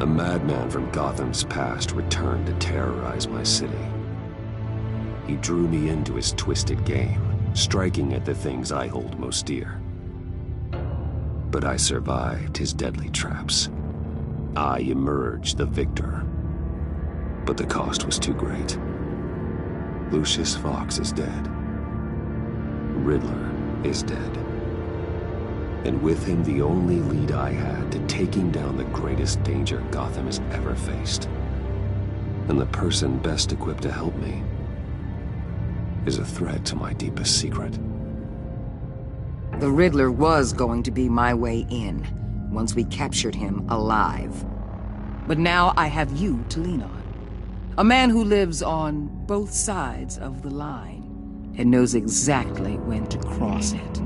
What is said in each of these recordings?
A madman from Gotham's past returned to terrorize my city. He drew me into his twisted game, striking at the things I hold most dear. But I survived his deadly traps. I emerged the victor. But the cost was too great. Lucius Fox is dead. Riddler is dead. And with him the only lead I had to taking down the greatest danger Gotham has ever faced. And the person best equipped to help me is a threat to my deepest secret. The Riddler was going to be my way in, once we captured him alive. But now I have you to lean on. A man who lives on both sides of the line, and knows exactly when to cross it.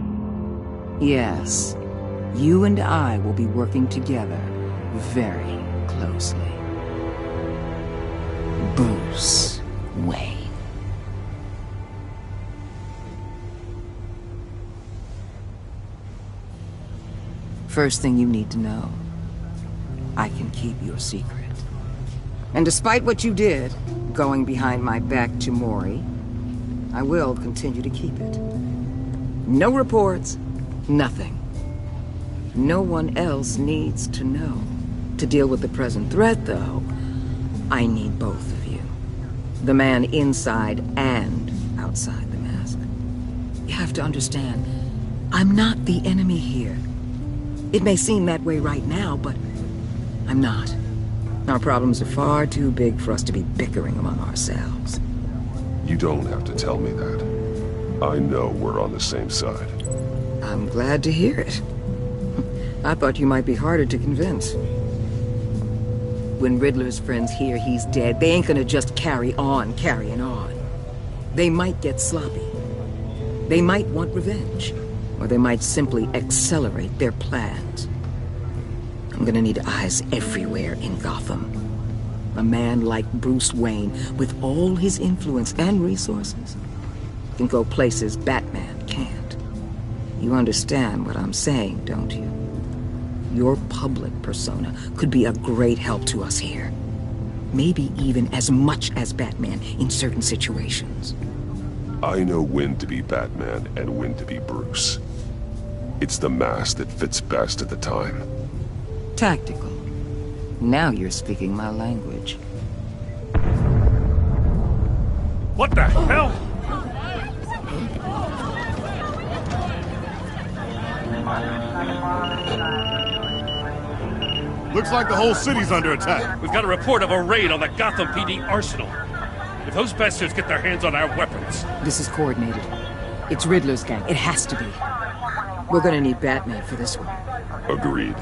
Yes, you and I will be working together very closely. Bruce Wayne. First thing you need to know, I can keep your secret. And despite what you did, going behind my back to Mori, I will continue to keep it. No reports, nothing. No one else needs to know. To deal with the present threat, though, I need both of you. The man inside and outside the mask. You have to understand, I'm not the enemy here. It may seem that way right now, but I'm not. Our problems are far too big for us to be bickering among ourselves. You don't have to tell me that. I know we're on the same side. I'm glad to hear it. I thought you might be harder to convince. When Riddler's friends hear he's dead, they ain't gonna just carry on carrying on. They might get sloppy. They might want revenge. Or they might simply accelerate their plans. I'm gonna need eyes everywhere in Gotham. A man like Bruce Wayne, with all his influence and resources, can go places Batman can't. You understand what I'm saying, don't you? Your public persona could be a great help to us here. Maybe even as much as Batman in certain situations. I know when to be Batman and when to be Bruce. It's the mask that fits best at the time. Tactical. Now you're speaking my language. What the hell? Looks like the whole city's under attack. We've got a report of a raid on the Gotham PD arsenal. If those bastards get their hands on our weapons... This is coordinated. It's Riddler's gang. It has to be. We're gonna need Batman for this one. Agreed.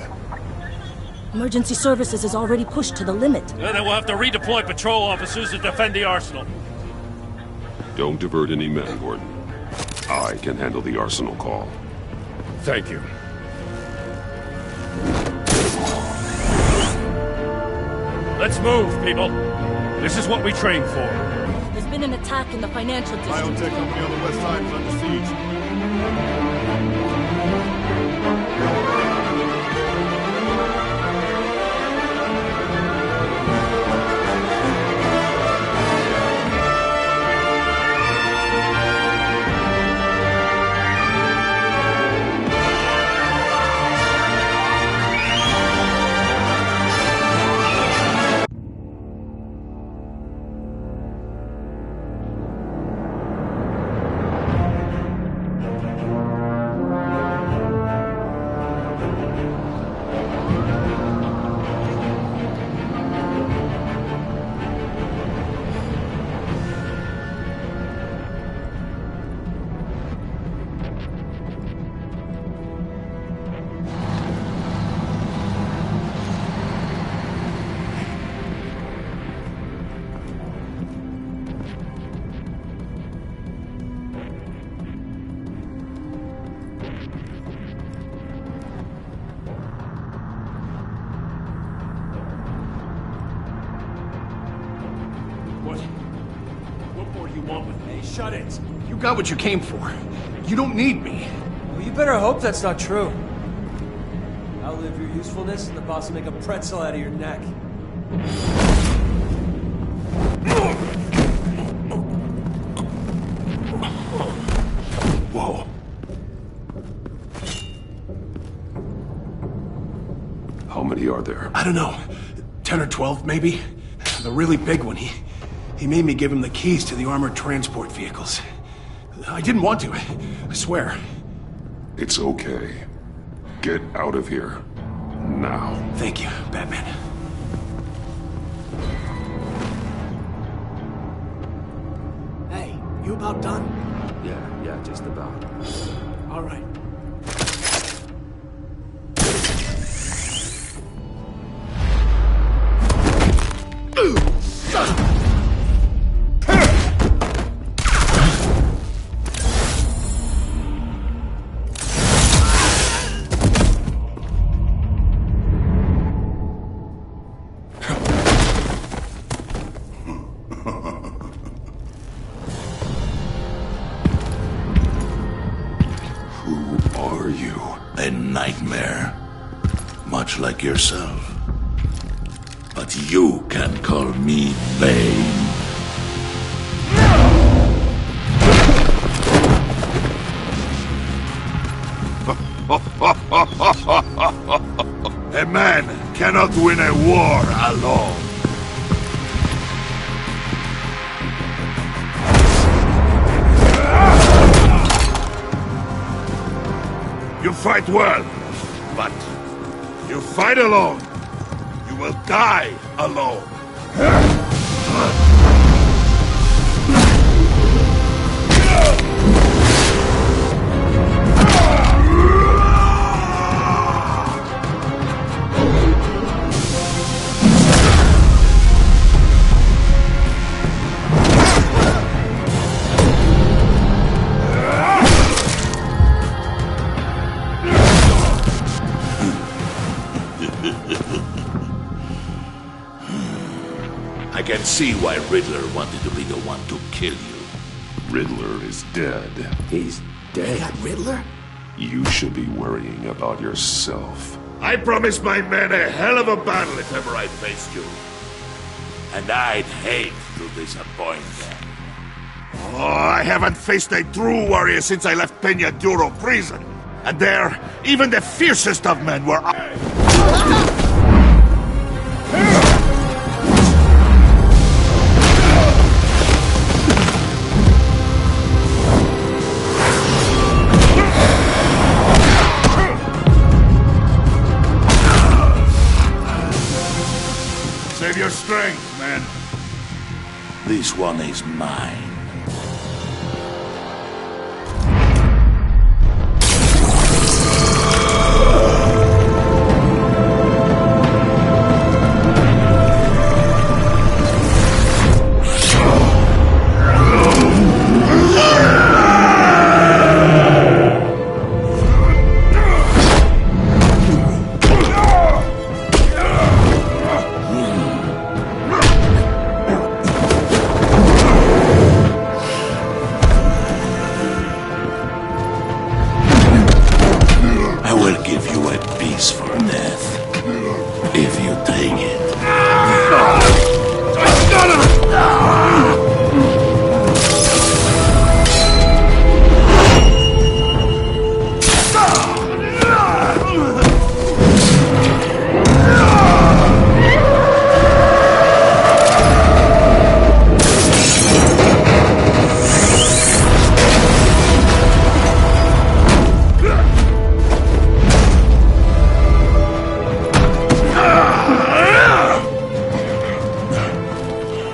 Emergency services is already pushed to the limit. Then we'll have to redeploy patrol officers to defend the arsenal. Don't divert any men, Gordon. I can handle the arsenal call. Thank you. Let's move, people. This is what we trained for. There's been an attack in the financial district. Biotech company on the west side is under siege. Shut it. You got what you came for. You don't need me. Well, you better hope that's not true. Now outlive your usefulness, and the boss will make a pretzel out of your neck. Whoa. How many are there? I don't know. 10 or 12, maybe? The really big one, he made me give him the keys to the armored transport vehicles. I didn't want to, I swear. It's okay. Get out of here. Now. Thank you, Batman. Hey, you about done? Yeah, just about. All right. Who are you? A nightmare. Much like yourself. But you can call me Bane. A man cannot win a war alone. You fight well, but you fight alone. You will die alone. I can see why Riddler wanted to be the one to kill you. Riddler is dead. He's dead. Riddler? You should be worrying about yourself. I promised my men a hell of a battle if ever I faced you. And I'd hate to disappoint them. Oh, I haven't faced a true warrior since I left Peña Duro prison. And there, even the fiercest of men were... Save your strength, man. This one is mine. If you take it.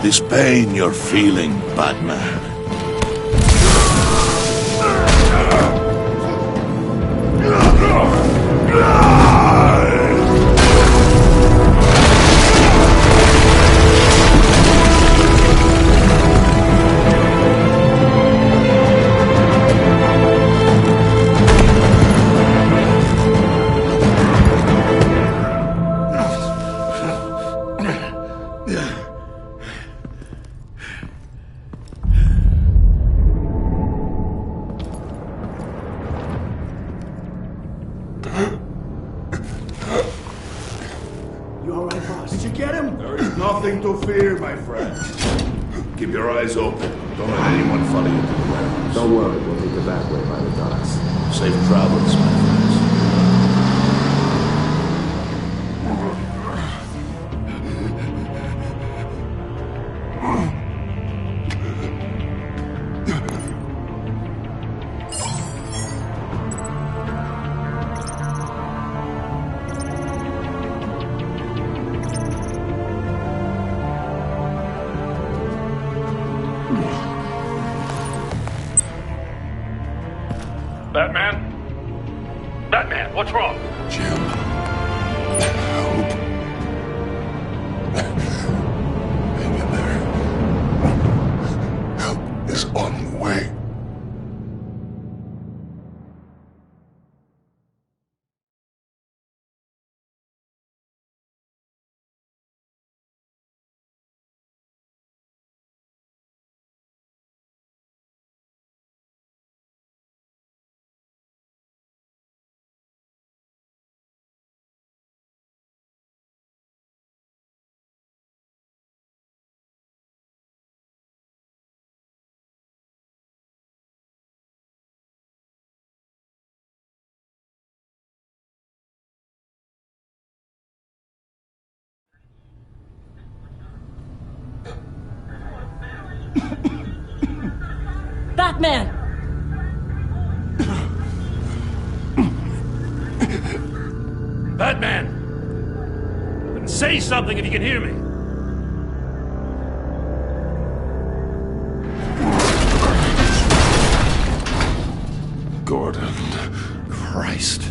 This pain you're feeling, Batman. You all right, boss? Did you get him? There is nothing to fear, my friend. Keep your eyes open. Don't let anyone follow you to the warehouse. Don't worry, we'll take the back way by the docks. Safe travels, my friends. Batman? Batman, what's wrong? Jim. Help. Hang in there. Help is on the way. Batman! Batman! Say something if you can hear me. Gordon. Christ.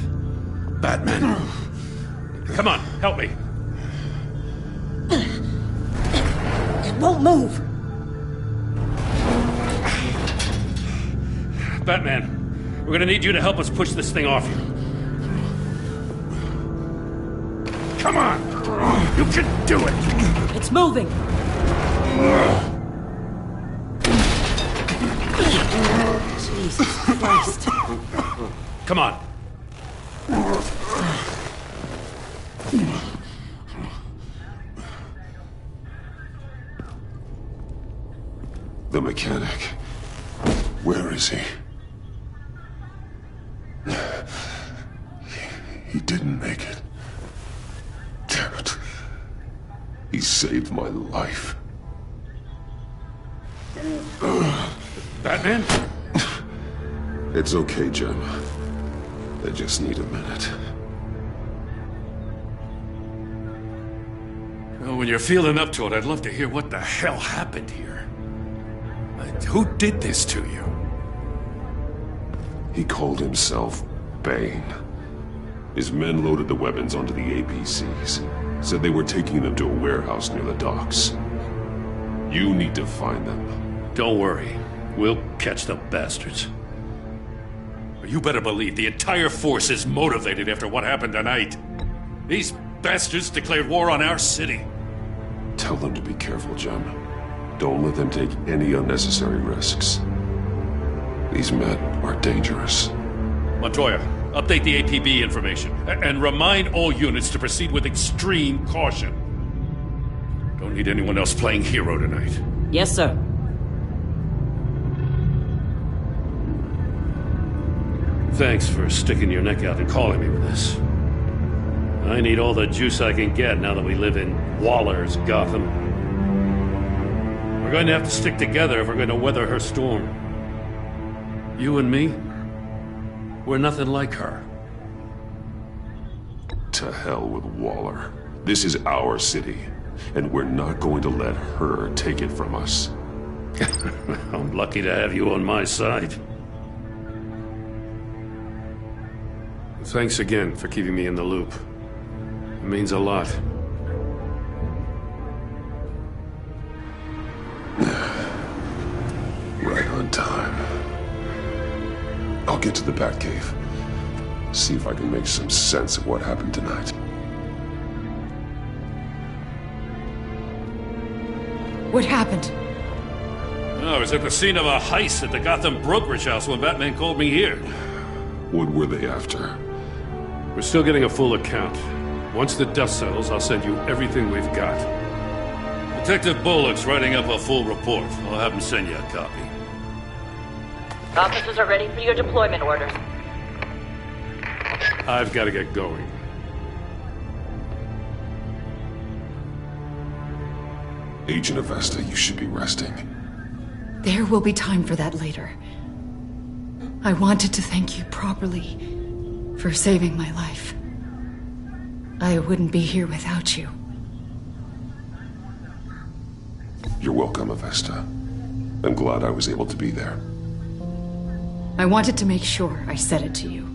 Batman. Come on, help me. It won't move! Batman, we're gonna need you to help us push this thing off you. Come on! You can do it! It's moving! Jesus Christ. Come on. The mechanic. Where is he? He didn't make it. Damn it. He saved my life. Batman? It's okay, Jim. I just need a minute. Well, when you're feeling up to it, I'd love to hear what the hell happened here. Who did this to you? He called himself Bane. His men loaded the weapons onto the APCs. Said they were taking them to a warehouse near the docks. You need to find them. Don't worry. We'll catch the bastards. You better believe the entire force is motivated after what happened tonight. These bastards declared war on our city. Tell them to be careful, Jim. Don't let them take any unnecessary risks. These men are dangerous. Montoya, update the APB information. And remind all units to proceed with extreme caution. Don't need anyone else playing hero tonight. Yes, sir. Thanks for sticking your neck out and calling me with this. I need all the juice I can get now that we live in Waller's Gotham. We're going to have to stick together if we're going to weather her storm. You and me, we're nothing like her. To hell with Waller. This is our city, and we're not going to let her take it from us. I'm lucky to have you on my side. Thanks again for keeping me in the loop. It means a lot. Right on time. I'll get to the Batcave. See if I can make some sense of what happened tonight. What happened? I was at the scene of a heist at the Gotham brokerage house when Batman called me here. What were they after? We're still getting a full account. Once the dust settles, I'll send you everything we've got. Detective Bullock's writing up a full report. I'll have him send you a copy. Officers are ready for your deployment orders. I've got to get going. Agent Avesta, you should be resting. There will be time for that later. I wanted to thank you properly for saving my life. I wouldn't be here without you. You're welcome, Avesta. I'm glad I was able to be there. I wanted to make sure I said it to you.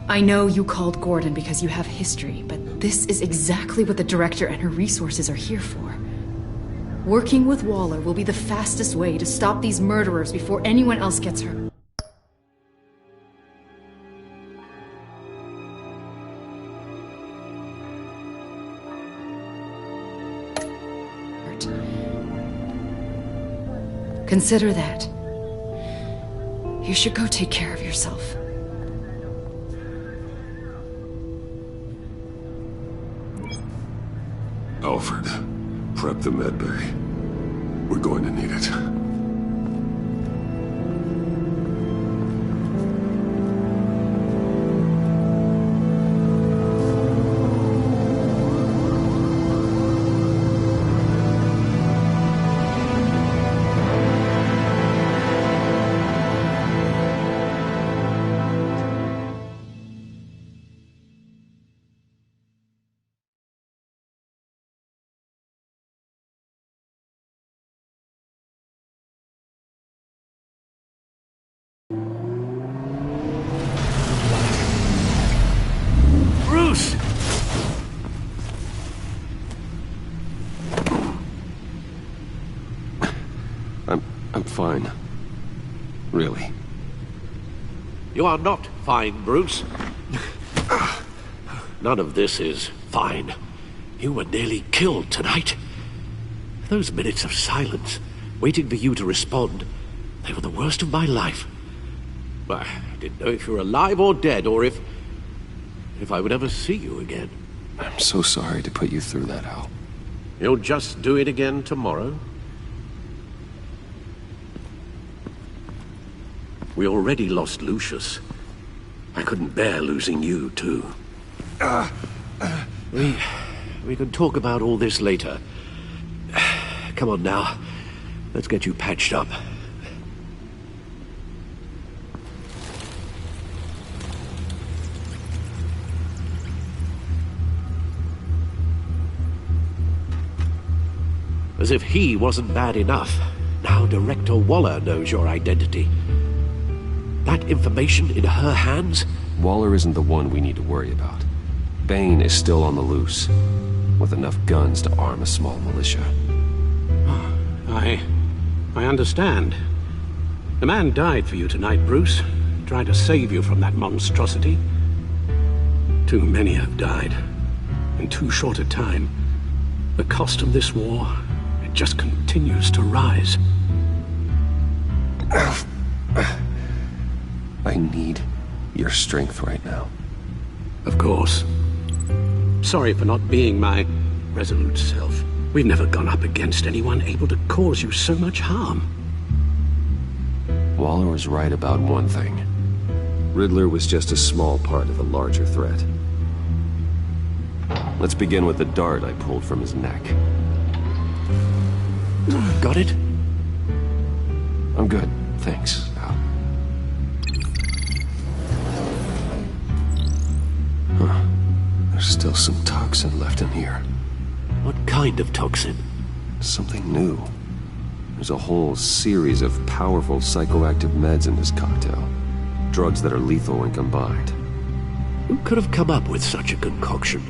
I know you called Gordon because you have history, but this is exactly what the Director and her resources are here for. Working with Waller will be the fastest way to stop these murderers before anyone else gets hurt. Consider that. You should go take care of yourself. Alfred, prep the med bay. We're going to need it. Bruce! I'm fine. Really. You are not fine, Bruce. None of this is fine. You were nearly killed tonight. Those minutes of silence, waiting for you to respond, they were the worst of my life. I didn't know if you were alive or dead, or if I would ever see you again. I'm so sorry to put you through that, Al. You'll just do it again tomorrow? We already lost Lucius. I couldn't bear losing you, too. We can talk about all this later. Come on now. Let's get you patched up. As if he wasn't bad enough, now Director Waller knows your identity. That information in her hands? Waller isn't the one we need to worry about. Bane is still on the loose, with enough guns to arm a small militia. I understand. The man died for you tonight, Bruce. Tried to save you from that monstrosity. Too many have died. In too short a time. The cost of this war, it just continues to rise. I need your strength right now. Of course. Sorry for not being my resolute self. We've never gone up against anyone able to cause you so much harm. Waller was right about one thing. Riddler was just a small part of a larger threat. Let's begin with the dart I pulled from his neck. Got it? I'm good, thanks, Al. Huh. There's still some toxin left in here. What kind of toxin? Something new. There's a whole series of powerful psychoactive meds in this cocktail. Drugs that are lethal when combined. Who could have come up with such a concoction?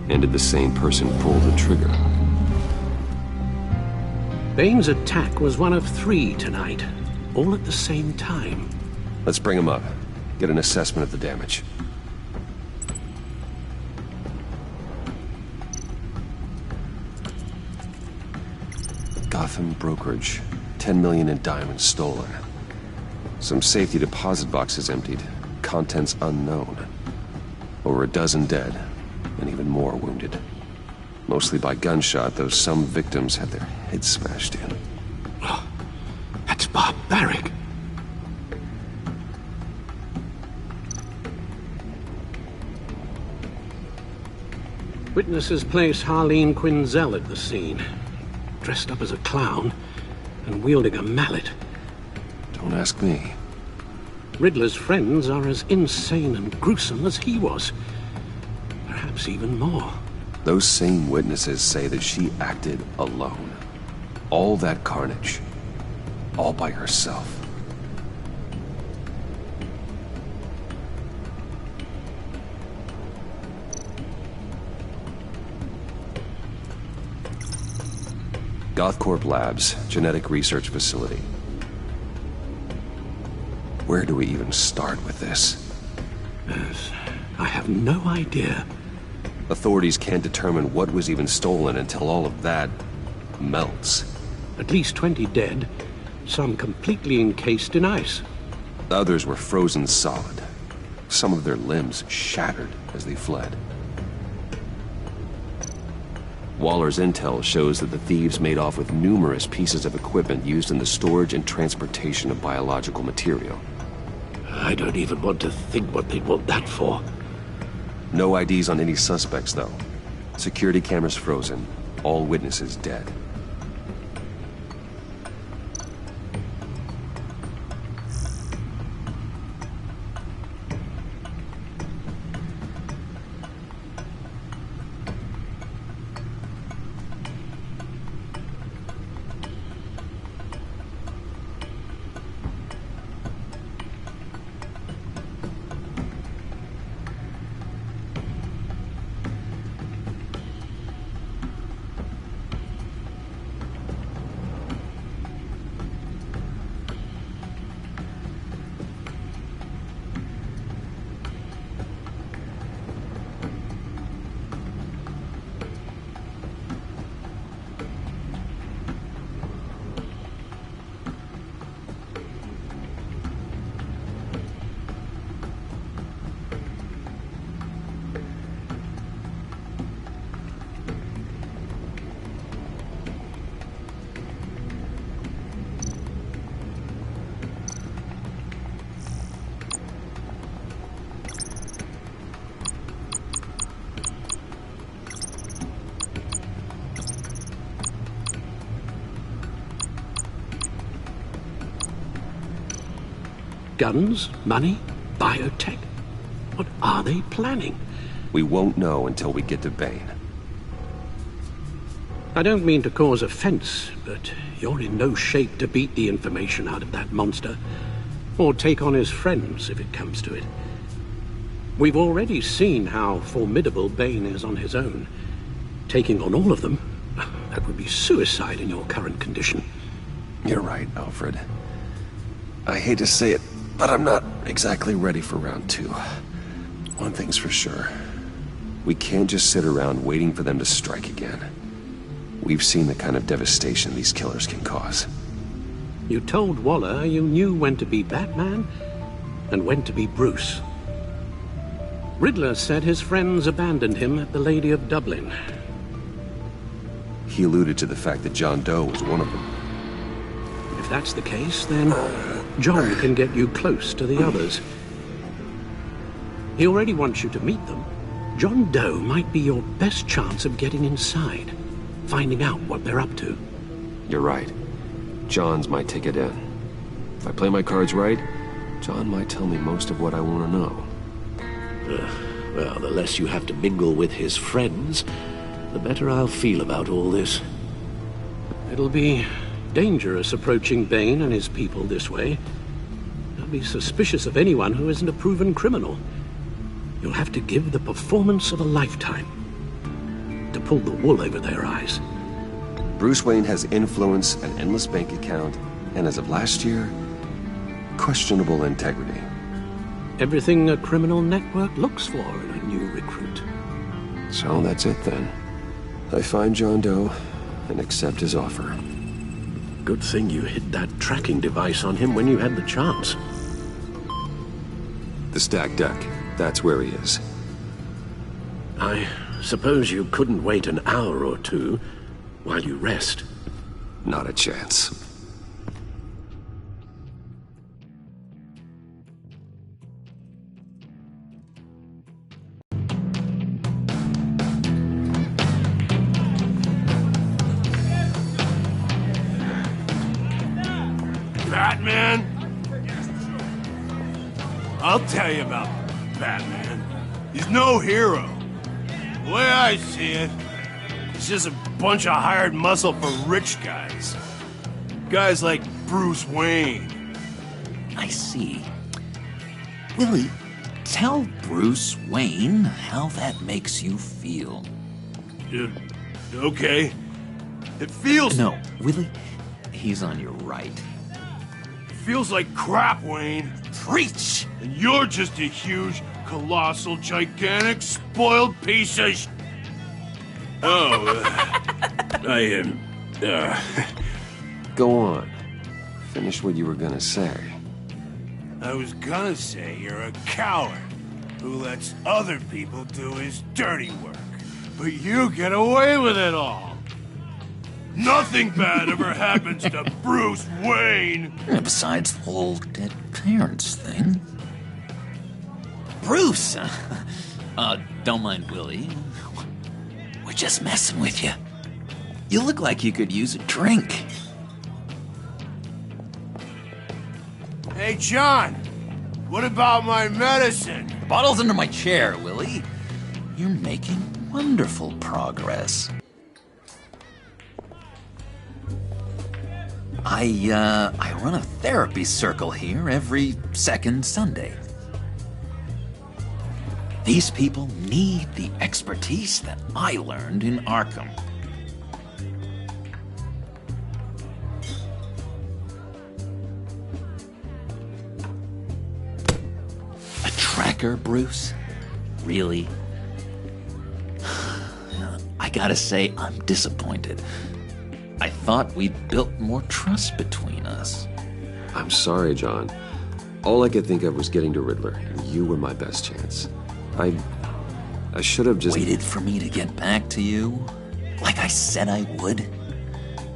And did the same person pull the trigger? Bane's attack was one of 3 tonight, all at the same time. Let's bring him up. Get an assessment of the damage. Gotham brokerage. 10 million in diamonds stolen. Some safety deposit boxes emptied. Contents unknown. Over a dozen dead, and even more wounded. Mostly by gunshot, though some victims had their heads smashed in. Oh, that's barbaric. Witnesses place Harleen Quinzel at the scene, dressed up as a clown and wielding a mallet. Don't ask me. Riddler's friends are as insane and gruesome as he was. Perhaps even more. Those same witnesses say that she acted alone. All that carnage. All by herself. Gothcorp Labs, genetic research facility. Where do we even start with this? Yes, I have no idea. Authorities can't determine what was even stolen until all of that melts. At least 20 dead, some completely encased in ice. Others were frozen solid. Some of their limbs shattered as they fled. Waller's intel shows that the thieves made off with numerous pieces of equipment used in the storage and transportation of biological material. I don't even want to think what they'd want that for. No IDs on any suspects, though. Security cameras frozen. All witnesses dead. Guns? Money? Biotech? What are they planning? We won't know until we get to Bane. I don't mean to cause offense, but you're in no shape to beat the information out of that monster, or take on his friends if it comes to it. We've already seen how formidable Bane is on his own. Taking on all of them, that would be suicide in your current condition. You're right, Alfred. I hate to say it, but I'm not exactly ready for round 2. One thing's for sure. We can't just sit around waiting for them to strike again. We've seen the kind of devastation these killers can cause. You told Waller you knew when to be Batman and when to be Bruce. Riddler said his friends abandoned him at the Lady of Dublin. He alluded to the fact that John Doe was one of them. If that's the case, then John can get you close to the others. He already wants you to meet them. John Doe might be your best chance of getting inside, finding out what they're up to. You're right. John's my ticket in. If I play my cards right, John might tell me most of what I want to know. Well, the less you have to mingle with his friends, the better I'll feel about all this. It'll be dangerous approaching Bane and his people this way. They'll be suspicious of anyone who isn't a proven criminal. You'll have to give the performance of a lifetime to pull the wool over their eyes. Bruce Wayne has influence, an endless bank account, and as of last year, questionable integrity. Everything a criminal network looks for in a new recruit. So that's it then. I find John Doe and accept his offer. Good thing you hid that tracking device on him when you had the chance. The stacked deck, that's where he is. I suppose you couldn't wait an hour or two while you rest? Not a chance. Batman? I'll tell you about Batman. He's no hero. The way I see it, he's just a bunch of hired muscle for rich guys. Guys like Bruce Wayne. I see. Willie, tell Bruce Wayne how that makes you feel. Okay. It feels... No, Willie, he's on your right. It feels like crap, Wayne. Preach! And you're just a huge, colossal, gigantic, spoiled piece of Go on. Finish what you were gonna say. I was gonna say you're a coward who lets other people do his dirty work. But you get away with it all. Nothing bad ever happens to Bruce Wayne. Besides the whole dead parents thing. Bruce! Don't mind Willie. We're just messing with you. You look like you could use a drink. Hey, John. What about my medicine? Bottle's under my chair, Willie. You're making wonderful progress. I run a therapy circle here every second Sunday. These people need the expertise that I learned in Arkham. A tracker, Bruce? Really? I gotta say, I'm disappointed. I thought we'd built more trust between us. I'm sorry, John. All I could think of was getting to Riddler, and you were my best chance. I should have just... Waited for me to get back to you? Like I said I would?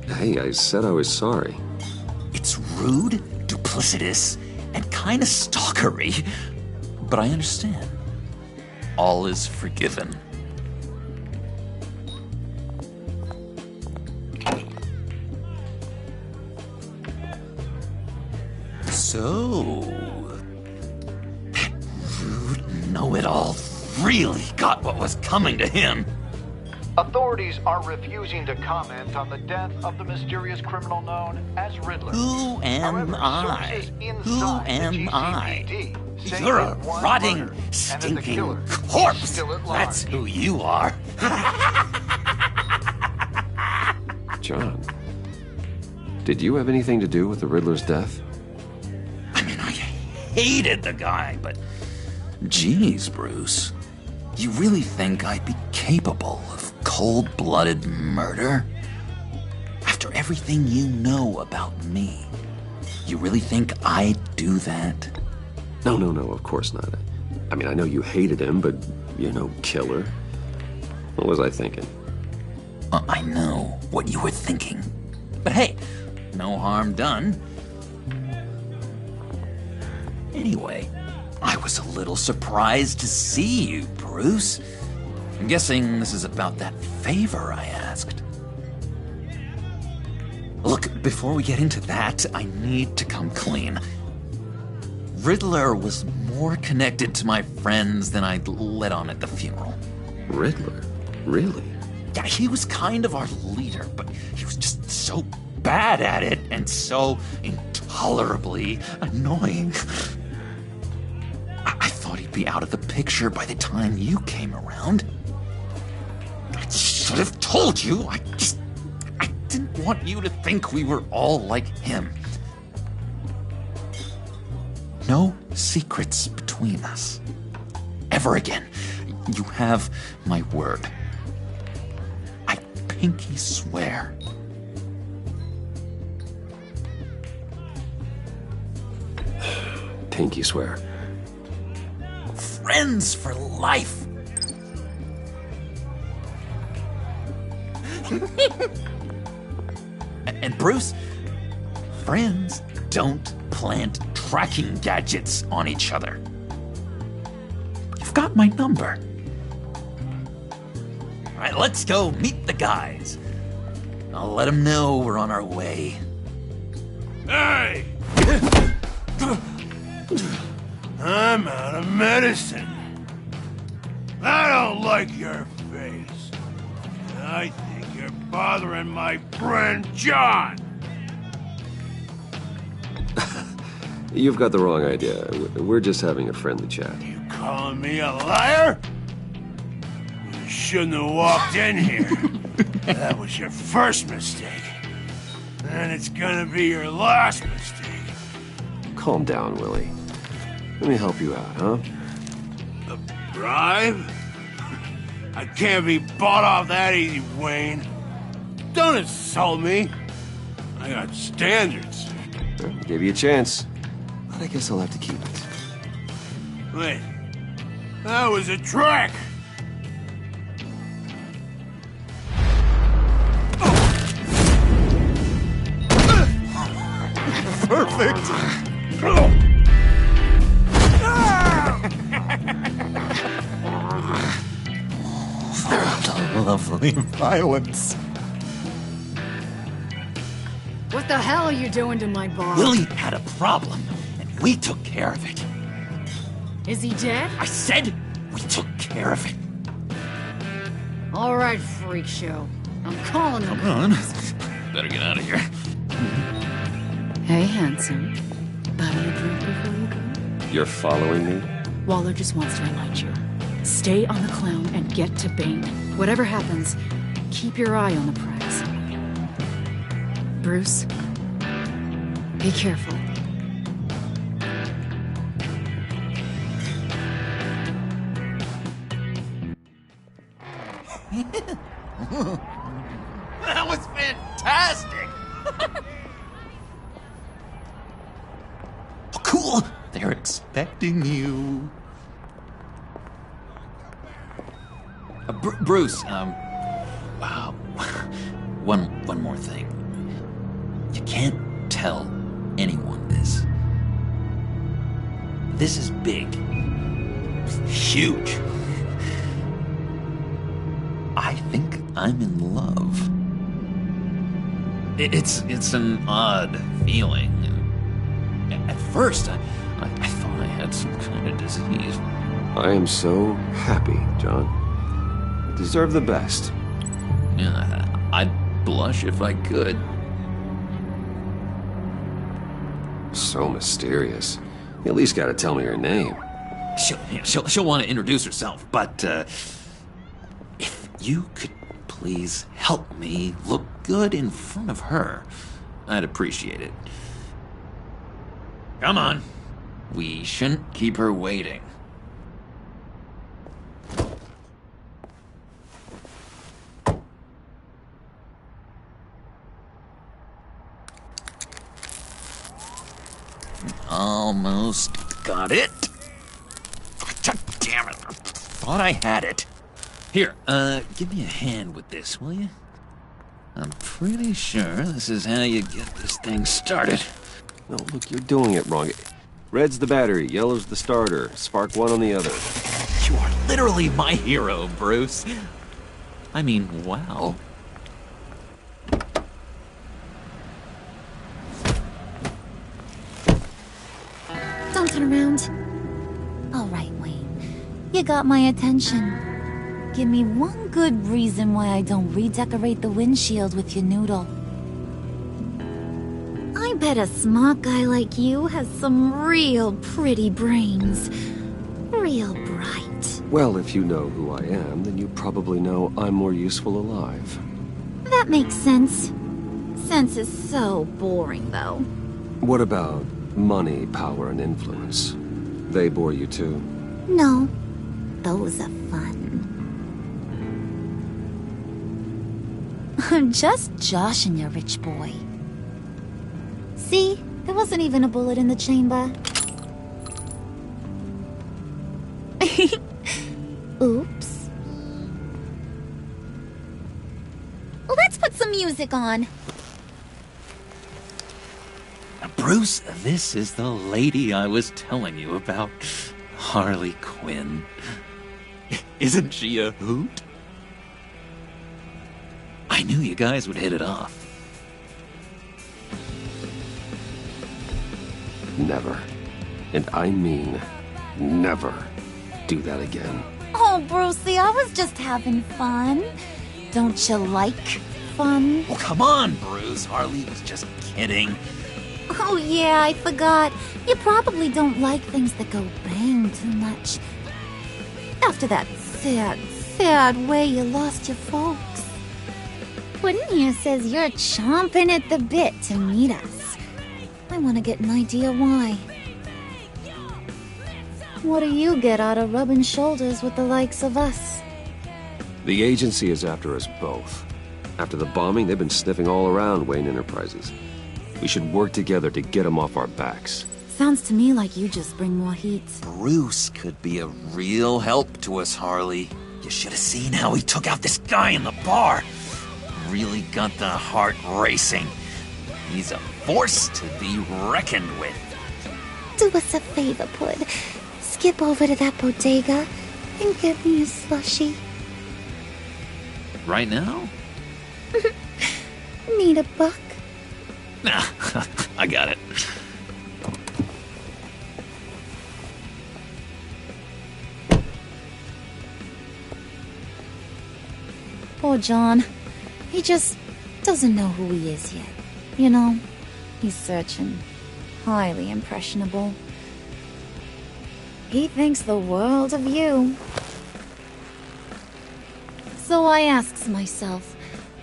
Hey, I said I was sorry. It's rude, duplicitous, and kinda stalkery. But I understand. All is forgiven. So, that rude know-it-all really got what was coming to him. Authorities are refusing to comment on the death of the mysterious criminal known as Riddler. Who am I? Who am I? You're a rotting, stinking corpse. That's who you are. John, did you have anything to do with the Riddler's death? Hated the guy, but geez, Bruce, you really think I'd be capable of cold-blooded murder? After everything you know about me, you really think I'd do that? No, of course not. I mean, I know you hated him, but you're no killer. What was I thinking? I know what you were thinking. But hey, no harm done. Anyway, I was a little surprised to see you, Bruce. I'm guessing this is about that favor I asked. Look, before we get into that, I need to come clean. Riddler was more connected to my friends than I'd let on at the funeral. Riddler? Really? Yeah, he was kind of our leader, but he was just so bad at it and so intolerably annoying. I thought he'd be out of the picture by the time you came around. I should have told you. I didn't want you to think we were all like him. No secrets between us. Ever again. You have my word. I pinky swear. Pinky swear. Friends for life. And Bruce, friends don't plant tracking gadgets on each other. You've got my number. All right, let's go meet the guys. I'll let them know we're on our way. Hey! I'm out of medicine. I don't like your face. I think you're bothering my friend John. You've got the wrong idea. We're just having a friendly chat. You calling me a liar? You shouldn't have walked in here. That was your first mistake. And it's gonna be your last mistake. Calm down, Willie. Let me help you out, huh? A bribe? I can't be bought off that easy, Wayne. Don't insult me. I got standards. Well, gave you a chance. But I guess I'll have to keep it. Wait. That was a trick. Perfect! Lovely violence. What the hell are you doing to my bar? Willie had a problem, and we took care of it. Is he dead? I said we took care of it. All right, freak show. I'm calling them. Come on. Better get out of here. Hey, handsome. Buy me a drink before you go? You're following me? Waller just wants to remind you. Stay on the clown and get to Bane. Whatever happens, keep your eye on the prize. Bruce, be careful. That was fantastic! Oh, cool! They're expecting you. Bruce, wow. One more thing. You can't tell anyone this. This is big. Huge. I think I'm in love. It's an odd feeling. At first, I thought I had some kind of disease. I am so happy, John. You deserve the best. Yeah, I'd blush if I could. So mysterious. You at least gotta tell me her name. She'll want to introduce herself, but if you could please help me look good in front of her, I'd appreciate it. Come on. We shouldn't keep her waiting. Almost got it. God damn it. I thought I had it. Here, give me a hand with this, will you? I'm pretty sure this is how you get this thing started. No, look, you're doing it wrong. Red's the battery, yellow's the starter. Spark one on the other. You are literally my hero, Bruce. I mean, wow. Don't turn around. All right, Wayne. You got my attention. Give me one good reason why I don't redecorate the windshield with your noodle. I bet a smart guy like you has some real pretty brains. Real bright. Well, if you know who I am, then you probably know I'm more useful alive. That makes sense. Sense is so boring, though. What about money, power, and influence? They bore you too? No. Those are fun. I'm just joshing you, rich boy. See? There wasn't even a bullet in the chamber. Oops. let's put some music on. Bruce, this is the lady I was telling you about. Harley Quinn. Isn't she a hoot? I knew you guys would hit it off. Never, and I mean never, do that again. Oh, Brucey, I was just having fun. Don't you like fun? Oh, come on, Bruce. Harley was just kidding. Oh, yeah, I forgot. You probably don't like things that go bang too much. After that sad way you lost your folks. Puddin' here says you're chomping at the bit to meet us. I want to get an idea why. What do you get out of rubbing shoulders with the likes of us? The agency is after us both. After the bombing, they've been sniffing all around Wayne Enterprises. We should work together to get them off our backs. Sounds to me like you just bring more heat. Bruce could be a real help to us, Harley. You should have seen how he took out this guy in the bar. Really got the heart racing. He's a force to be reckoned with. Do us a favor, Pud. Skip over to that bodega and get me a slushie. Right now? Need a buck? Nah, I got it. Poor John. He just doesn't know who he is yet. You know, he's searching. Highly impressionable. He thinks the world of you. So I asks myself,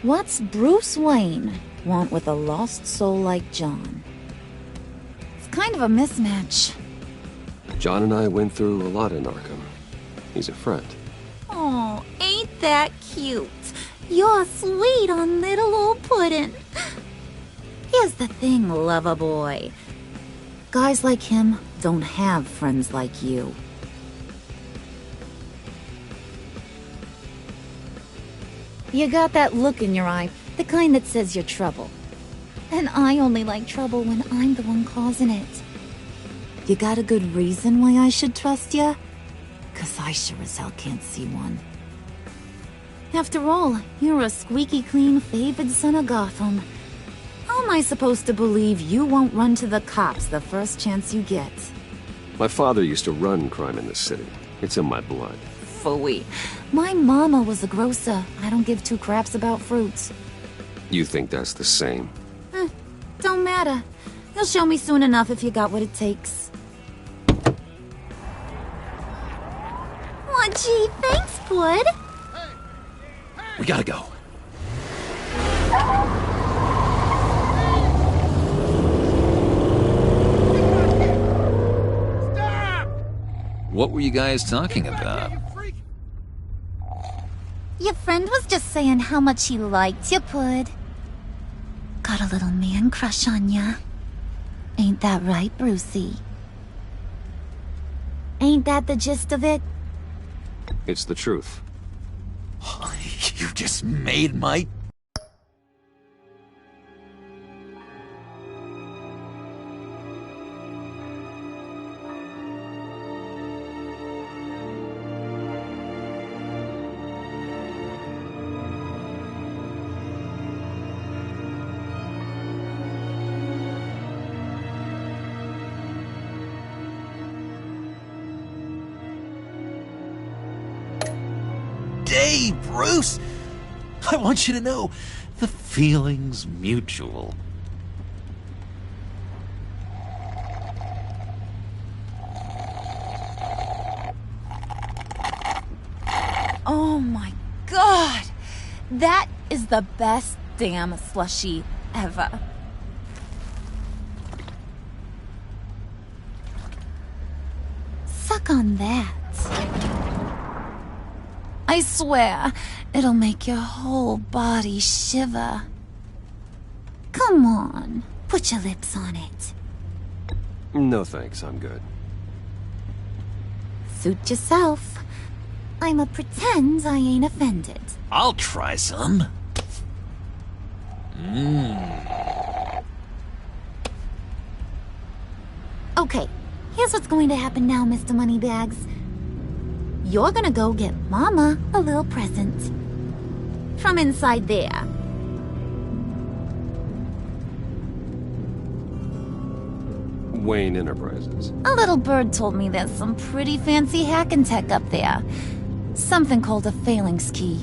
what's Bruce Wayne want with a lost soul like John? It's kind of a mismatch. John and I went through a lot in Arkham. He's a friend. Oh, ain't that cute? You're sweet on little old Puddin'. Here's the thing, lover boy. Guys like him don't have friends like you. You got that look in your eye, the kind that says you're trouble. And I only like trouble when I'm the one causing it. You got a good reason why I should trust you? 'Cause I sure as hell can't see one. After all, you're a squeaky clean favored son of Gotham. How am I supposed to believe you won't run to the cops the first chance you get? My father used to run crime in this city. It's in my blood. Phooey. My mama was a grocer. I don't give two craps about fruits. You think that's the same? Don't matter. You'll show me soon enough if you got what it takes. Aw, gee, thanks, Pud. We gotta go. What were you guys talking about? Your friend was just saying how much he liked you, Pud. Got a little man crush on ya. Ain't that right, Brucey? Ain't that the gist of it? It's the truth. You just made my... Hey, Bruce! I want you to know, the feeling's mutual. Oh my god! That is the best damn slushie ever. Suck on that. I swear, it'll make your whole body shiver. Come on, put your lips on it. No thanks, I'm good. Suit yourself. I'ma pretend I ain't offended. I'll try some. Okay, here's what's going to happen now, Mr. Moneybags. You're gonna go get Mama a little present. From inside there. Wayne Enterprises. A little bird told me there's some pretty fancy hacking tech up there. Something called a phalanx key.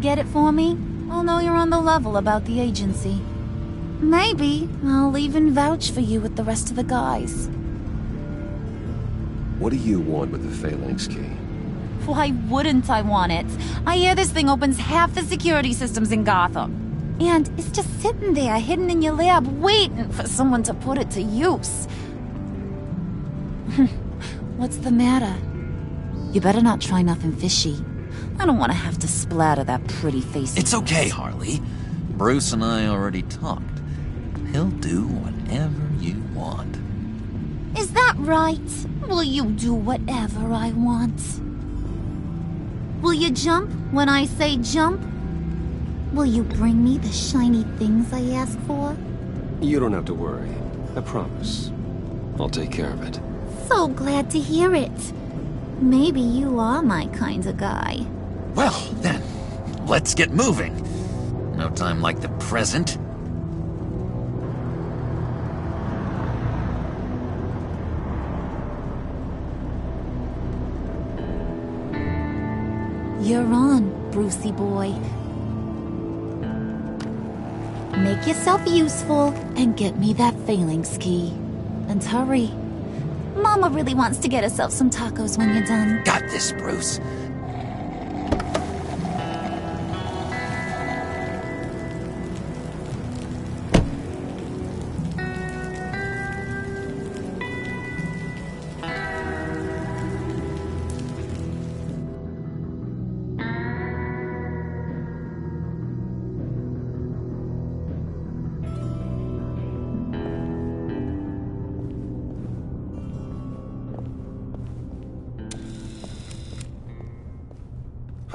Get it for me? I'll know you're on the level about the agency. Maybe I'll even vouch for you with the rest of the guys. What do you want with the phalanx key? Why wouldn't I want it? I hear this thing opens half the security systems in Gotham. And it's just sitting there, hidden in your lab, waiting for someone to put it to use. What's the matter? You better not try nothing fishy. I don't want to have to splatter that pretty face. It's okay, Harley. Bruce and I already talked. He'll do whatever you want. Is that right? Will you do whatever I want? Will you jump when I say jump? Will you bring me the shiny things I ask for? You don't have to worry. I promise. I'll take care of it. So glad to hear it. Maybe you are my kind of guy. Well, then, let's get moving. No time like the present. You're on, Brucey boy. Make yourself useful and get me that phalanx key. And hurry. Mama really wants to get herself some tacos when you're done. Got this, Bruce.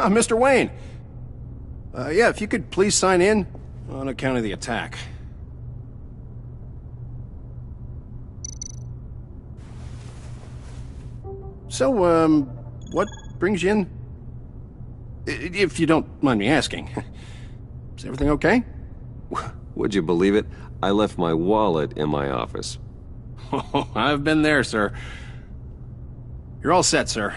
Mr. Wayne. Yeah, if you could please sign in on account of the attack. So, what brings you in? If you don't mind me asking. Is everything okay? Would you believe it? I left my wallet in my office. Oh, I've been there, sir. You're all set, sir.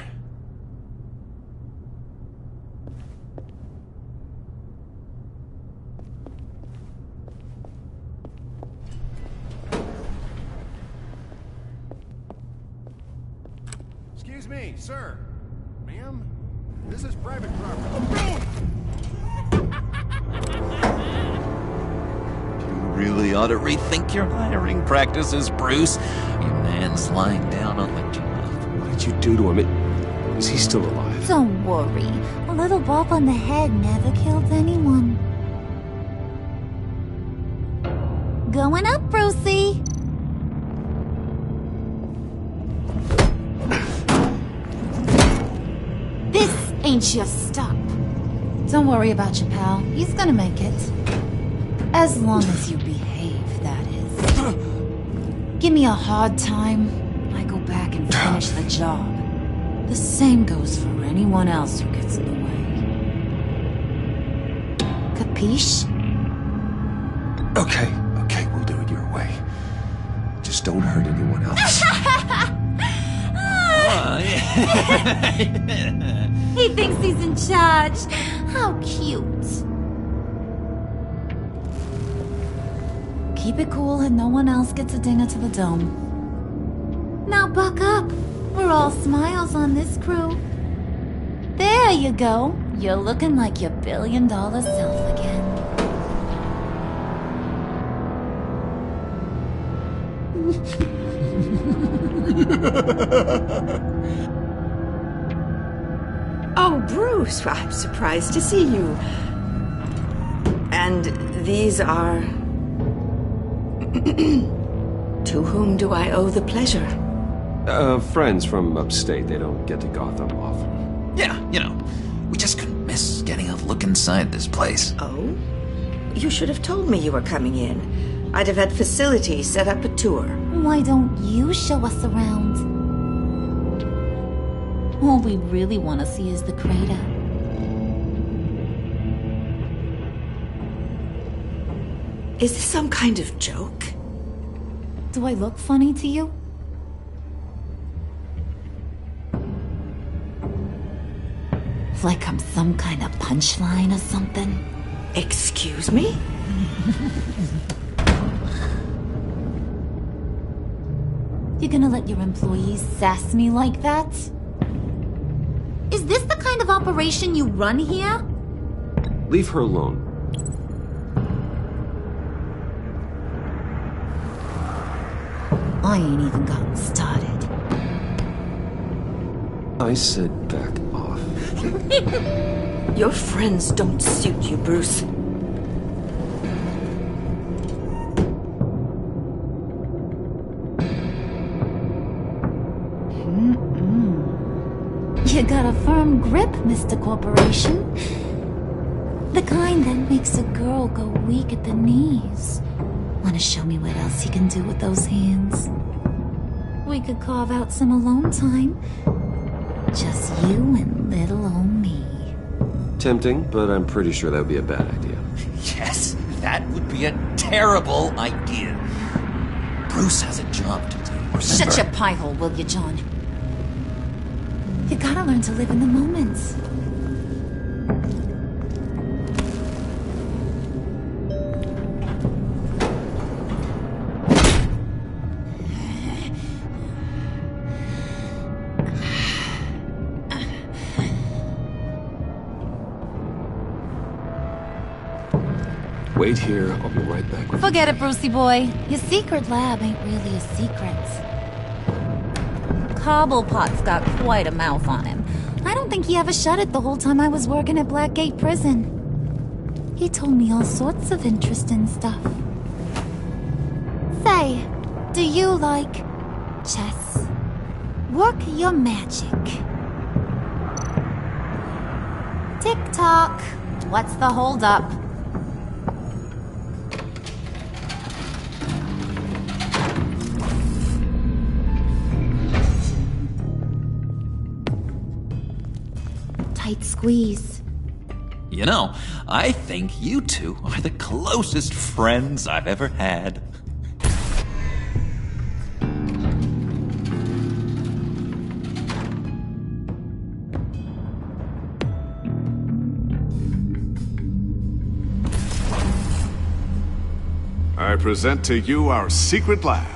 Excuse me, sir. Ma'am? This is private property. You really ought to rethink your hiring practices, Bruce. Your man's lying down on the job. What did you do to him? Is he still alive? Don't worry. A little bump on the head never killed anyone. Going up, Brucey. This ain't your stop. Don't worry about your pal. He's gonna make it. As long as you behave, that is. Give me a hard time, I go back and finish the job. The same goes for anyone else who gets in the way. Capiche? Okay, we'll do it your way. Just don't hurt anyone else. He thinks he's in charge. How cute. Keep it cool and no one else gets a dinger to the dome. Now buck up. We're all smiles on this crew. There you go. You're looking like your billion-dollar self again. Oh, Bruce, I'm surprised to see you. And these are... To whom do I owe the pleasure? Friends from upstate. They don't get to Gotham often. Yeah, we just couldn't miss getting a look inside this place. Oh? You should have told me you were coming in. I'd have had facilities set up a tour. Why don't you show us around? All we really want to see is the crater. Is this some kind of joke? Do I look funny to you? Like I'm some kind of punchline or something? Excuse me? You gonna let your employees sass me like that? Is this the kind of operation you run here? Leave her alone. I ain't even gotten started. I said back off. Your friends don't suit you, Bruce. You got a firm grip, Mr. Corporation. The kind that makes a girl go weak at the knees. Wanna show me what else you can do with those hands? We could carve out some alone time. Just you and little old me. Tempting, but I'm pretty sure that would be a bad idea. Yes, that would be a terrible idea. Bruce has a job to do. Remember? Shut your pie hole, will you, John? You gotta learn to live in the moment. Wait here, I'll be right back with Forget it, Brucey boy. Your secret lab ain't really a secret. Cobblepot's got quite a mouth on him. I don't think he ever shut it the whole time I was working at Blackgate Prison. He told me all sorts of interesting stuff. Say, do you like chess? Work your magic. Tick-tock. What's the holdup? Tight squeeze. You know, I think you two are the closest friends I've ever had. I present to you our secret lab.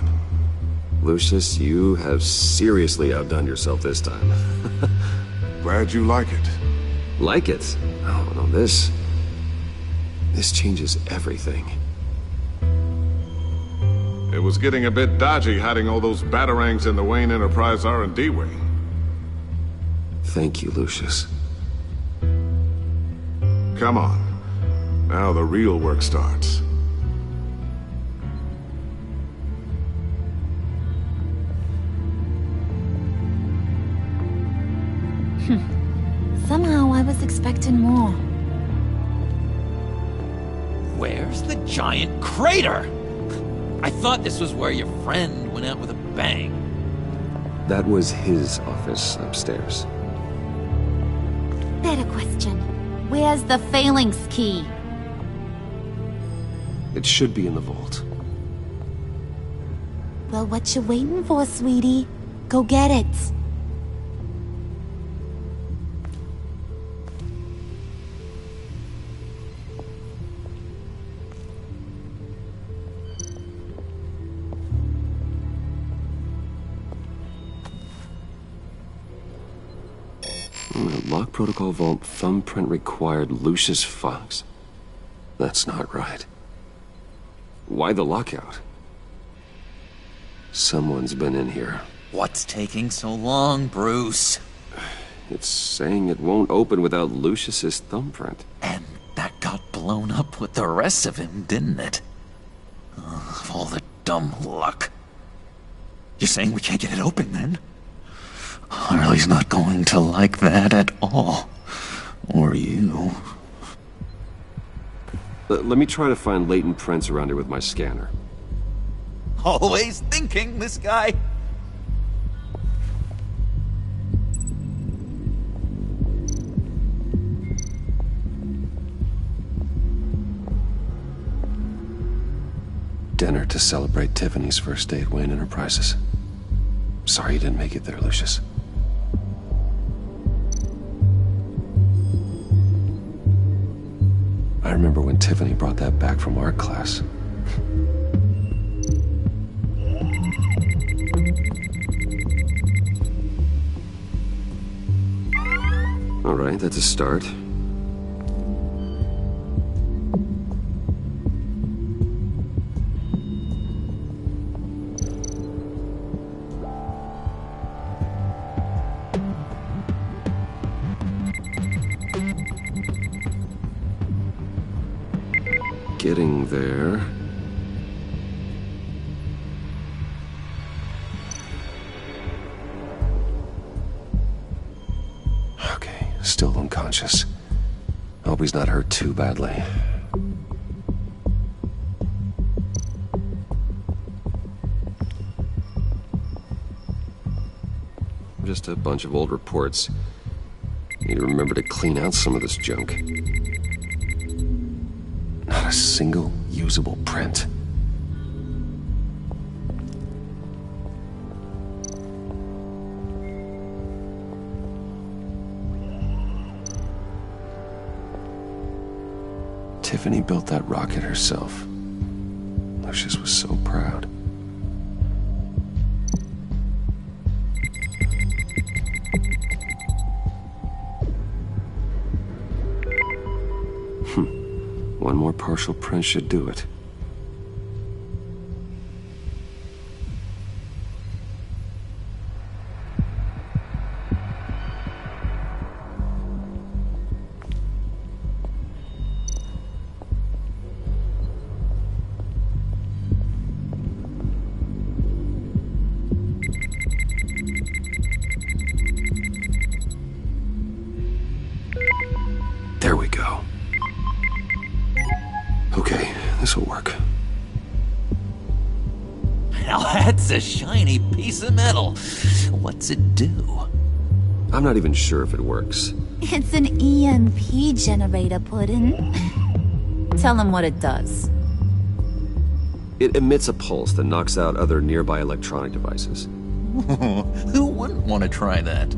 Lucius, you have seriously outdone yourself this time. Glad you like it. Like it? Oh, no, this changes everything. It was getting a bit dodgy hiding all those batarangs in the Wayne Enterprise R&D wing. Thank you, Lucius. Come on. Now the real work starts. Somehow I was expecting more. Where's the giant crater? I thought this was where your friend went out with a bang. That was his office upstairs. Better question. Where's the phalanx key? It should be in the vault. Well, what you waiting for, sweetie? Go get it. Lock protocol vault thumbprint required Lucius Fox. That's not right. Why the lockout? Someone's been in here. What's taking so long, Bruce? It's saying it won't open without Lucius's thumbprint. And that got blown up with the rest of him, didn't it? All the dumb luck. You're saying we can't get it open, then? Harley's not going to like that at all. Or you. Let me try to find latent prints around here with my scanner. Always thinking, this guy. Dinner to celebrate Tiffany's first day at Wayne Enterprises. Sorry you didn't make it there, Lucius. I remember when Tiffany brought that back from art class. All right, that's a start. Getting there. Okay, still unconscious. Hope he's not hurt too badly. Just a bunch of old reports. Need to remember to clean out some of this junk. Not a single usable print. Tiffany built that rocket herself. Lucius was so proud. One more partial print should do it. There we go. Okay, this'll work. Now that's a shiny piece of metal. What's it do? I'm not even sure if it works. It's an EMP generator, Puddin'. Tell him what it does. It emits a pulse that knocks out other nearby electronic devices. Who wouldn't want to try that?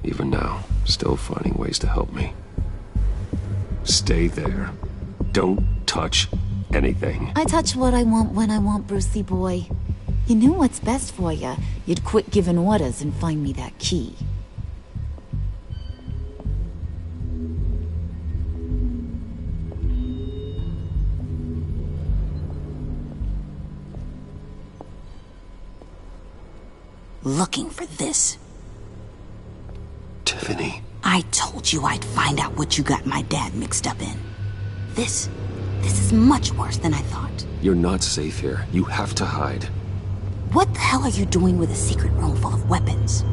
Even now, still finding ways to help me. Stay there. Don't touch anything. I touch what I want when I want, Brucey boy. You knew what's best for you. You'd quit giving orders and find me that key. Looking for this. Tiffany. I told you I'd find out what you got my dad mixed up in. This is much worse than I thought. You're not safe here. You have to hide. What the hell are you doing with a secret room full of weapons?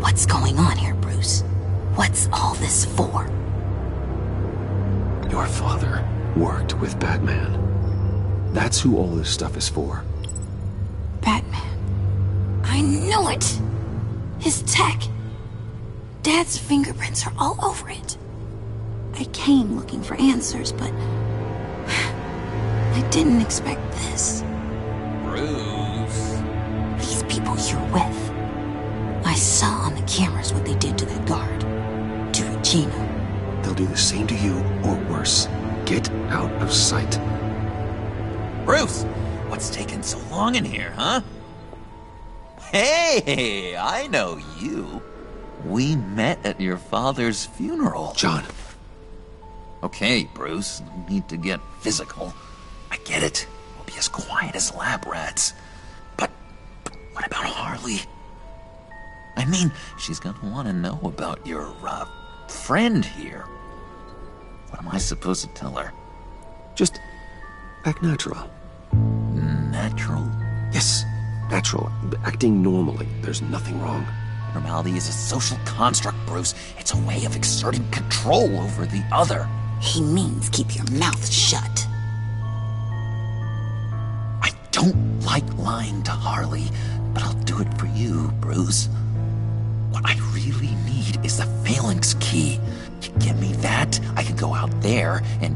What's going on here, Bruce? What's all this for? Your father worked with Batman. That's who all this stuff is for. Batman. I knew it! His tech. Dad's fingerprints are all over it. I came looking for answers, but I didn't expect this. Bruce. These people you're with. I saw on the cameras what they did to that guard. To Regina. They'll do the same to you, or worse. Get out of sight. Bruce, what's taking so long in here, huh? Hey, I know you. We met at your father's funeral. John. Okay, Bruce, no need to get physical. I get it. We'll be as quiet as lab rats. What about Harley? I mean, she's gonna want to know about your, friend here. What am I supposed to tell her? Just act natural. Natural? Yes, natural. Acting normally. There's nothing wrong. Normality is a social construct, Bruce. It's a way of exerting control over the other. He means keep your mouth shut. I don't like lying to Harley, but I'll do it for you, Bruce. What I really need is the phalanx key. You give me that, I can go out there and,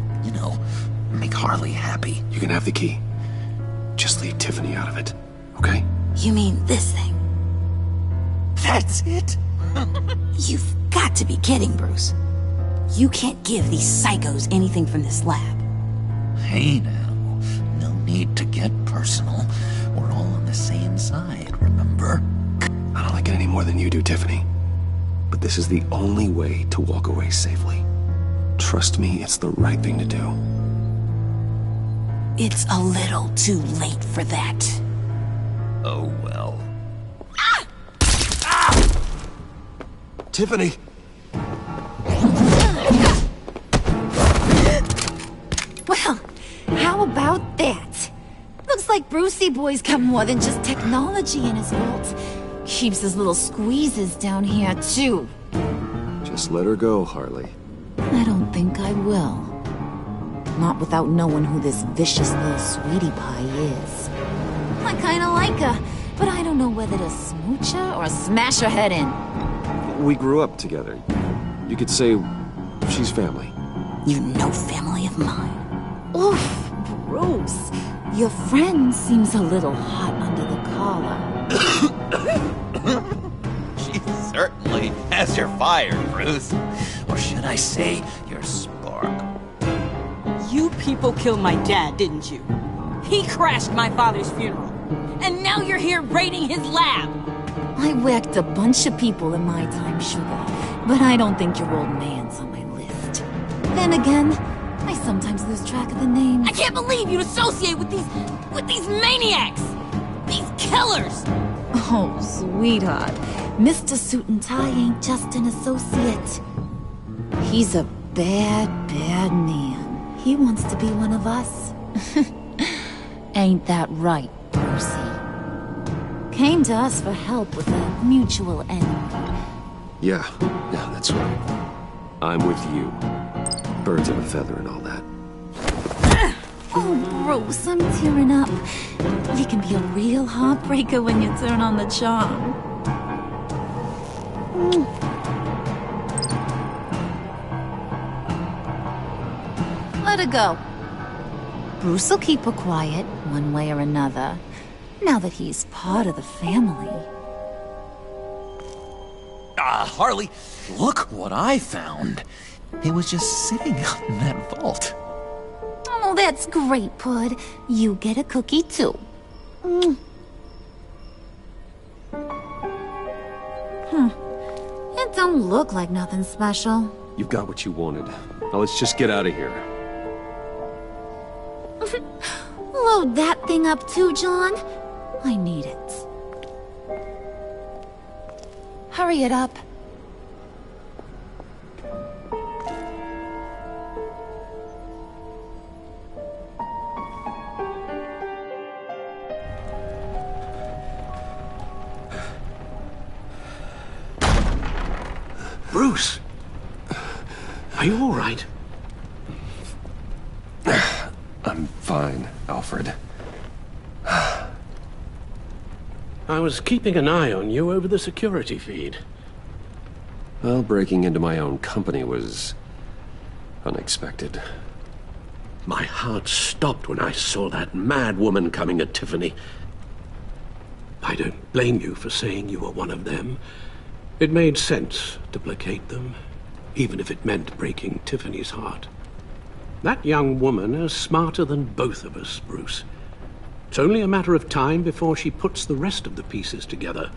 make Harley happy. You can have the key. Just leave Tiffany out of it, okay? You mean this thing? That's it? You've got to be kidding, Bruce. You can't give these psychos anything from this lab. Hey now, no need to get personal. We're all on the same side, remember? I don't like it any more than you do, Tiffany. But this is the only way to walk away safely. Trust me, it's the right thing to do. It's a little too late for that. Oh, well. Ah! Ah! Tiffany! Well, how about that? Looks like Brucey Boy's got more than just technology in his vault. Keeps his little squeezes down here, too. Just let her go, Harley. I don't think I will. Not without knowing who this vicious little sweetie pie is. I kinda like her, but I don't know whether to smooch her or smash her head in. We grew up together. You could say she's family. You're no family of mine. Oof, Bruce. Your friend seems a little hot under the collar. She certainly has your fire, Bruce. Or should I say, your spark. You people killed my dad, didn't you? He crashed my father's funeral. And now you're here raiding his lab. I whacked a bunch of people in my time, Sugar. But I don't think your old man's on my list. Then again, I sometimes lose track of the names. I can't believe you'd associate with these maniacs! These killers! Oh, sweetheart. Mr. Suit and Tie ain't just an associate. He's a bad, bad man. He wants to be one of us. Ain't that right, Brucey? Came to us for help with a mutual enemy. Yeah, that's right. I'm with you. Birds of a feather and all that. Oh, Bruce, I'm tearing up. You can be a real heartbreaker when you turn on the charm. Let her go. Bruce will keep her quiet, one way or another, now that he's part of the family. Harley, look what I found. It was just sitting out in that vault. Oh, that's great, Pud. You get a cookie, too. It don't look like nothing special. You've got what you wanted. Now let's just get out of here. Load that thing up too, John. I need it. Hurry it up. Bruce! Are you all right? I'm fine, Alfred. I was keeping an eye on you over the security feed. Well, breaking into my own company was unexpected. My heart stopped when I saw that mad woman coming at Tiffany. I don't blame you for saying you were one of them. It made sense to placate them, even if it meant breaking Tiffany's heart. That young woman is smarter than both of us, Bruce. It's only a matter of time before she puts the rest of the pieces together.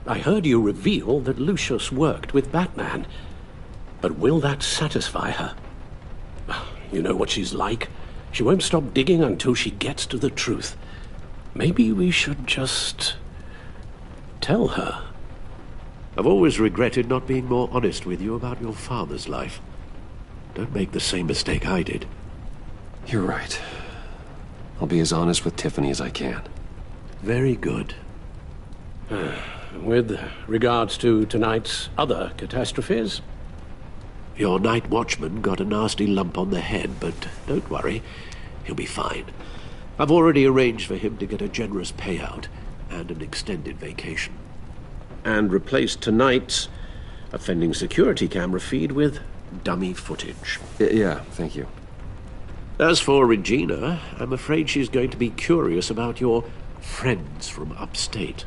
I heard you reveal that Lucius worked with Batman. But will that satisfy her? You know what she's like. She won't stop digging until she gets to the truth. Maybe we should just tell her? I've always regretted not being more honest with you about your father's life. Don't make the same mistake I did. You're right. I'll be as honest with Tiffany as I can. Very good. With regards to tonight's other catastrophes? Your night watchman got a nasty lump on the head, but don't worry. He'll be fine. I've already arranged for him to get a generous payout and an extended vacation. And replaced tonight's offending security camera feed with dummy footage. Yeah, thank you. As for Regina, I'm afraid she's going to be curious about your friends from upstate.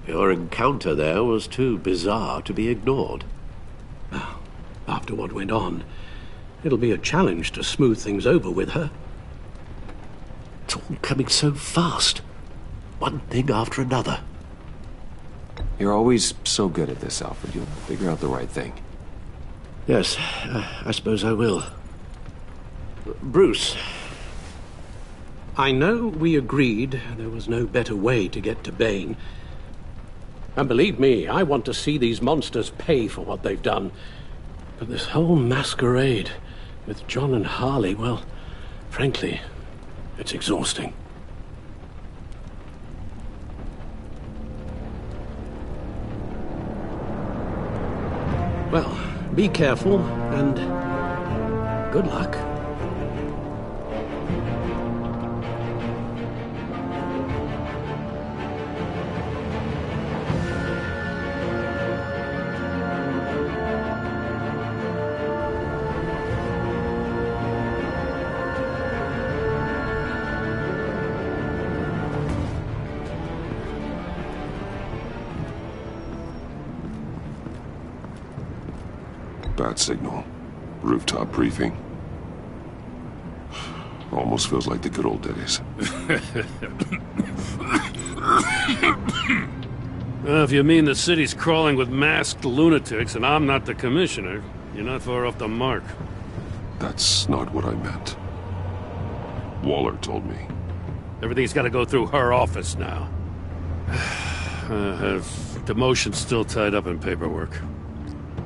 Your encounter there was too bizarre to be ignored. Well, after what went on, it'll be a challenge to smooth things over with her. It's all coming so fast. One thing after another. You're always so good at this, Alfred. You'll figure out the right thing. Yes, I suppose I will. Bruce. I know we agreed there was no better way to get to Bane. And believe me, I want to see these monsters pay for what they've done. But this whole masquerade with John and Harley, well, frankly, it's exhausting. Well, be careful, and good luck. Bat signal. Rooftop briefing. Almost feels like the good old days. Well, if you mean the city's crawling with masked lunatics and I'm not the commissioner, you're not far off the mark. That's not what I meant. Waller told me. Everything's got to go through her office now. Have demotion still tied up in paperwork.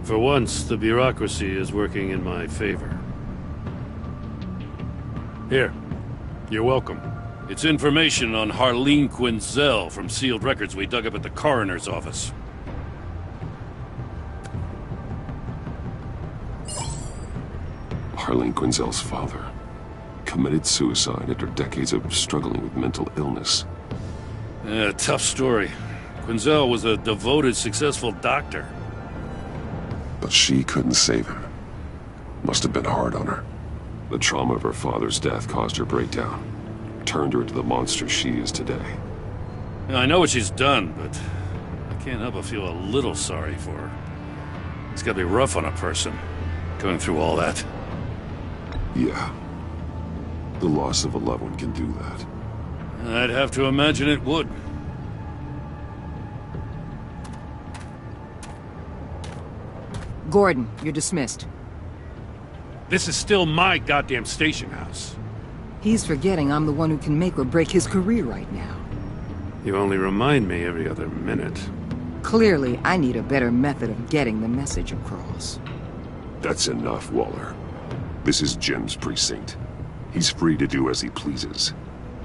For once, the bureaucracy is working in my favor. Here. You're welcome. It's information on Harleen Quinzel from sealed records we dug up at the coroner's office. Harleen Quinzel's father committed suicide after decades of struggling with mental illness. Yeah, tough story. Quinzel was a devoted, successful doctor. But she couldn't save him. Must have been hard on her. The trauma of her father's death caused her breakdown. Turned her into the monster she is today. Yeah, I know what she's done, but I can't help but feel a little sorry for her. It's gotta be rough on a person, going through all that. Yeah. The loss of a loved one can do that. I'd have to imagine it would. Gordon, you're dismissed. This is still my goddamn station house. He's forgetting I'm the one who can make or break his career right now. You only remind me every other minute. Clearly, I need a better method of getting the message across. That's enough, Waller. This is Jim's precinct. He's free to do as he pleases.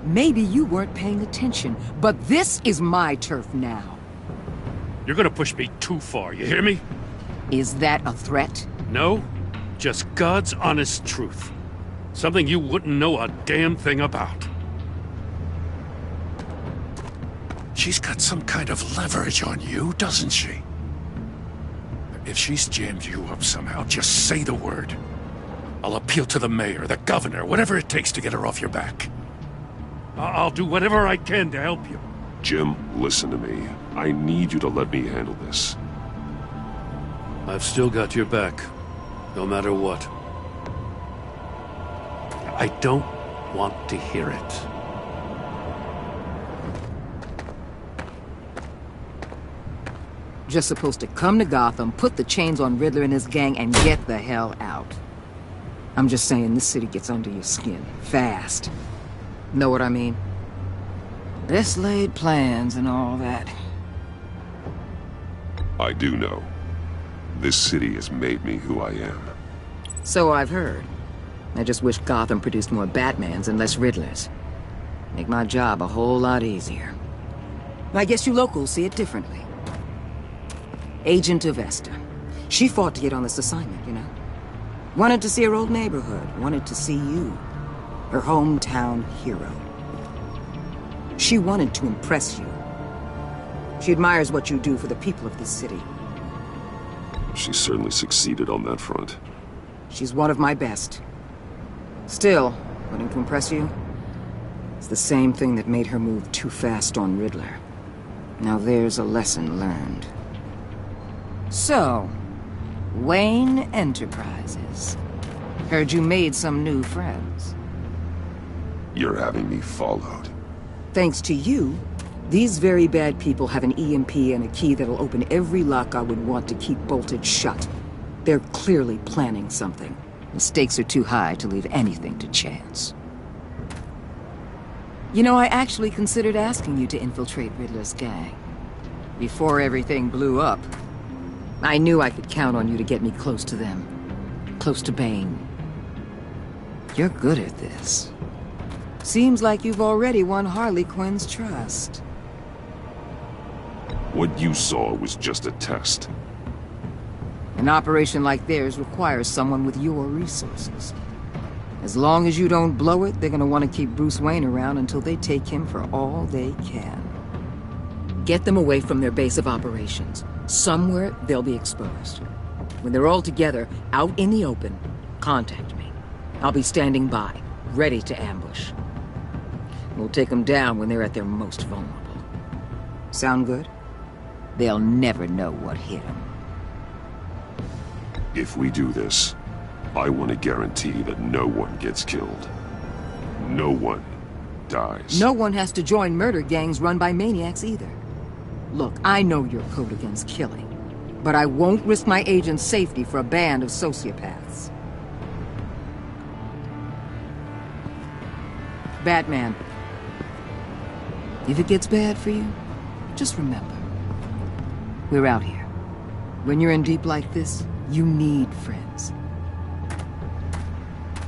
Maybe you weren't paying attention, but this is my turf now. You're gonna push me too far, you hear me? Is that a threat? No, just God's honest truth. Something you wouldn't know a damn thing about. She's got some kind of leverage on you, doesn't she? If she's jammed you up somehow, just say the word. I'll appeal to the mayor, the governor, whatever it takes to get her off your back. I'll do whatever I can to help you. Jim, listen to me. I need you to let me handle this. I've still got your back, no matter what. I don't want to hear it. Just supposed to come to Gotham, put the chains on Riddler and his gang, and get the hell out. I'm just saying, this city gets under your skin. Fast. Know what I mean? Best laid plans and all that. I do know. This city has made me who I am. So I've heard. I just wish Gotham produced more Batmans and less Riddlers. Make my job a whole lot easier. I guess you locals see it differently. Agent Avesta. She fought to get on this assignment, you know? Wanted to see her old neighborhood. Wanted to see you. Her hometown hero. She wanted to impress you. She admires what you do for the people of this city. She certainly succeeded on that front. She's one of my best. Still, wanting to impress you? It's the same thing that made her move too fast on Riddler. Now there's a lesson learned. So, Wayne Enterprises. Heard you made some new friends. You're having me followed. Thanks to you, these very bad people have an EMP and a key that'll open every lock I would want to keep bolted shut. They're clearly planning something. The stakes are too high to leave anything to chance. You know, I actually considered asking you to infiltrate Riddler's gang. Before everything blew up, I knew I could count on you to get me close to them. Close to Bane. You're good at this. Seems like you've already won Harley Quinn's trust. What you saw was just a test. An operation like theirs requires someone with your resources. As long as you don't blow it, they're gonna want to keep Bruce Wayne around until they take him for all they can. Get them away from their base of operations. Somewhere they'll be exposed. When they're all together, out in the open, contact me. I'll be standing by, ready to ambush. We'll take them down when they're at their most vulnerable. Sound good? They'll never know what hit them. If we do this, I want to guarantee that no one gets killed. No one dies. No one has to join murder gangs run by maniacs either. Look, I know your code against killing, but I won't risk my agent's safety for a band of sociopaths. Batman, if it gets bad for you, just remember, we're out here. When you're in deep like this, you need friends.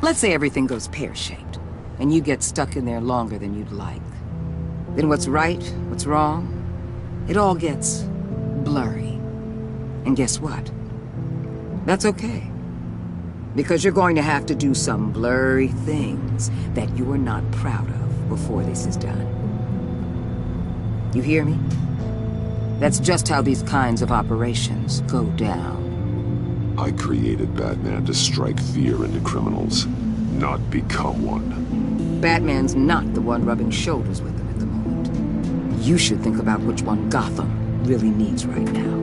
Let's say everything goes pear-shaped, and you get stuck in there longer than you'd like. Then what's right, what's wrong, it all gets blurry. And guess what? That's okay. Because you're going to have to do some blurry things that you are not proud of before this is done. You hear me? That's just how these kinds of operations go down. I created Batman to strike fear into criminals, not become one. Batman's not the one rubbing shoulders with them at the moment. You should think about which one Gotham really needs right now.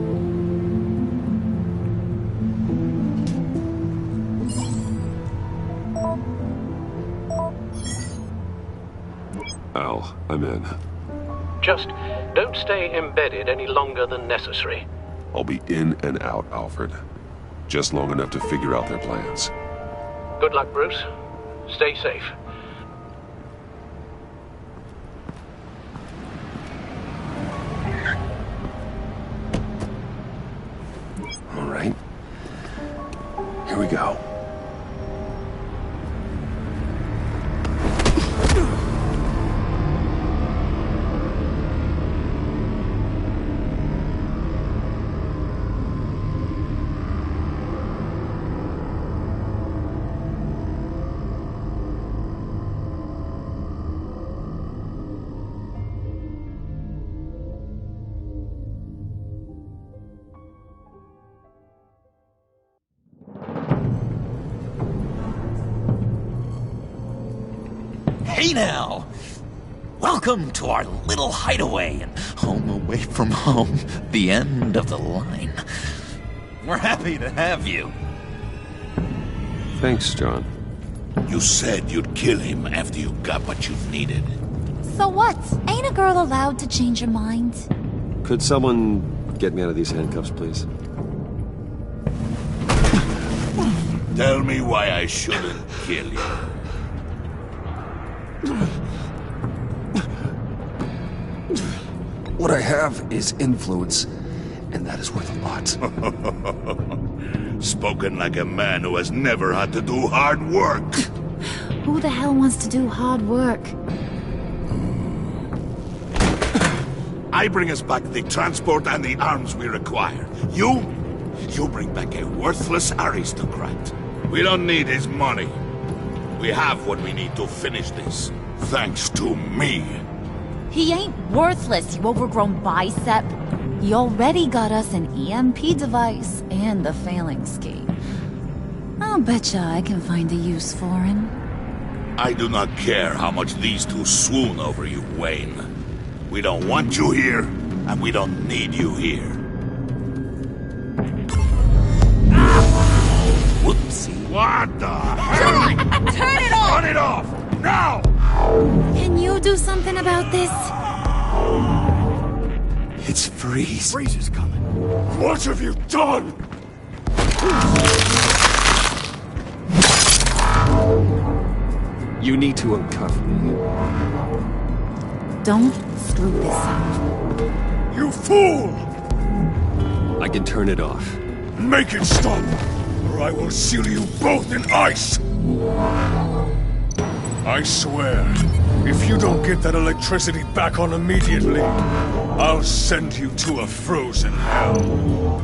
Al, I'm in. Just don't stay embedded any longer than necessary. I'll be in and out, Alfred. Just long enough to figure out their plans. Good luck, Bruce. Stay safe. All right. Here we go. Hey now! Welcome to our little hideaway and home away from home, the end of the line. We're happy to have you. Thanks, John. You said you'd kill him after you got what you needed. So what? Ain't a girl allowed to change her mind? Could someone get me out of these handcuffs, please? Tell me why I shouldn't kill you. What I have is influence, And that is worth a lot. Spoken like a man who has never had to do hard work. Who the hell wants to do hard work? I bring us back the transport and the arms we require. You bring back a worthless aristocrat. We don't need his money. We have what we need to finish this. Thanks to me. He ain't worthless, you overgrown bicep. He already got us an EMP device and the phalanx key. I'll betcha I can find a use for him. I do not care how much these two swoon over you, Wayne. We don't want you here, and we don't need you here. Whoopsie. What the hell? John! Turn it off! Turn it off! Now! Can you do something about this? It's Freeze. Freeze is coming. What have you done? You need to uncuff me. Don't screw this up. You fool! I can turn it off. Make it stop, or I will seal you both in ice! I swear, if you don't get that electricity back on immediately, I'll send you to a frozen hell.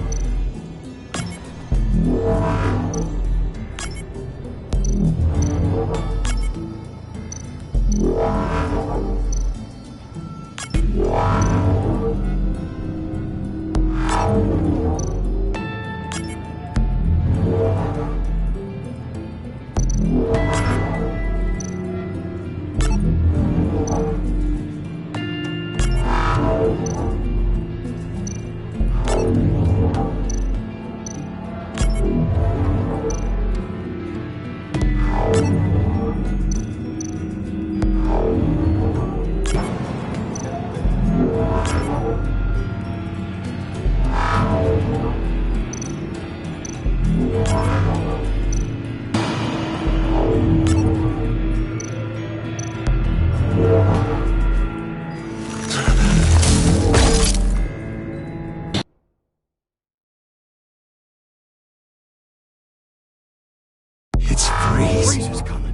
It's Freeze. Freeze is coming.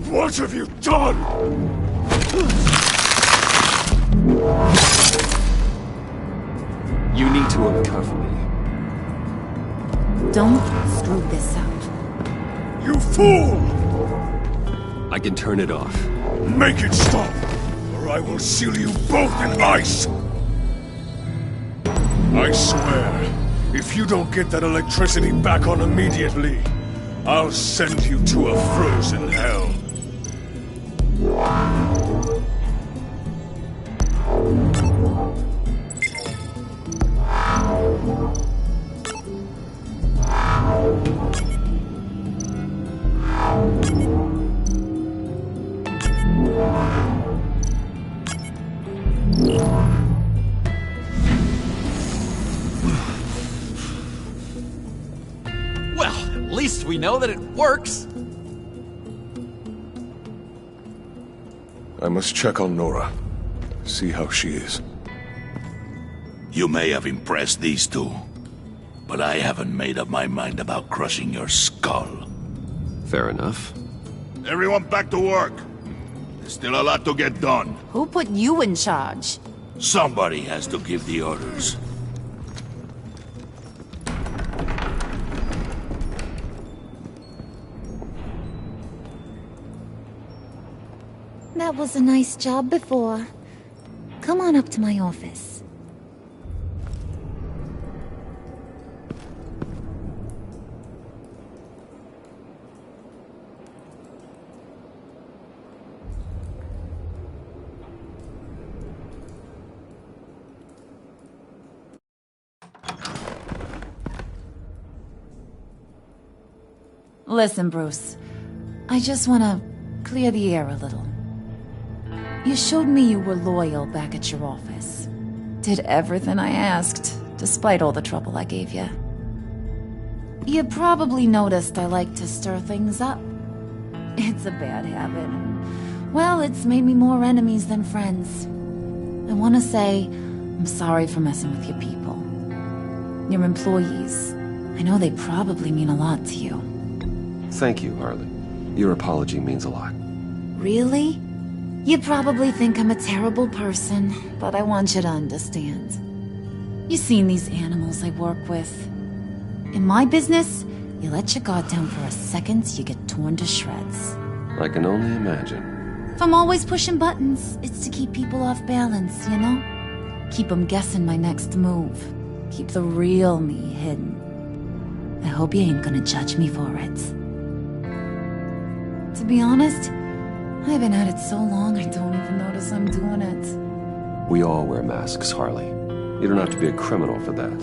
What have you done? You need to uncuff me. Don't screw this up. You fool! I can turn it off. Make it stop, or I will seal you both in ice! I swear, if you don't get that electricity back on immediately, I'll send you to a frozen hell. Well, at least we know that it works. I must check on Nora. See how she is. You may have impressed these two, but I haven't made up my mind about crushing your skull. Fair enough. Everyone back to work. There's still a lot to get done. Who put you in charge? Somebody has to give the orders. That was a nice job before. Come on up to my office. Listen, Bruce. I just want to clear the air a little. You showed me you were loyal back at your office. Did everything I asked, despite all the trouble I gave you. You probably noticed I like to stir things up. It's a bad habit, and, well, it's made me more enemies than friends. I want to say I'm sorry for messing with your people. your employees. I know they probably mean a lot to you. Thank you, Harley. Your apology means a lot. Really? You probably think I'm a terrible person, but I want you to understand. You've seen these animals I work with. In my business, you let your guard down for a second, you get torn to shreds. I can only imagine. If I'm always pushing buttons, it's to keep people off balance, you know? Keep them guessing my next move. Keep the real me hidden. I hope you ain't gonna judge me for it. To be honest, I've been at it so long I don't even notice I'm doing it. We all wear masks, Harley. You don't have to be a criminal for that.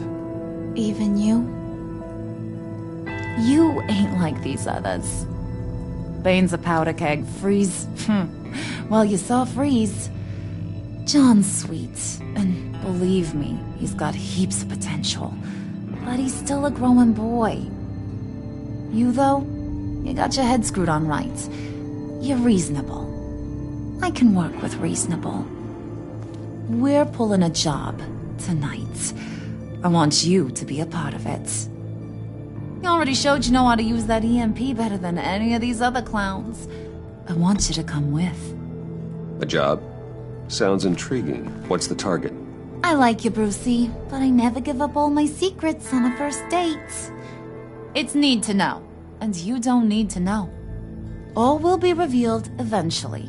Even you? You ain't like these others. Bane's a powder keg. Freeze. Well, you saw Freeze. John's sweet, and believe me, he's got heaps of potential. But he's still a growing boy. You, though, you got your head screwed on right. You're reasonable. I can work with reasonable. We're pulling a job tonight. I want you to be a part of it. You already showed you know how to use that EMP better than any of these other clowns. I want you to come with. A job? Sounds intriguing. What's the target? I like you, Brucey, but I never give up all my secrets on a first date. It's need to know, and you don't need to know. All will be revealed eventually.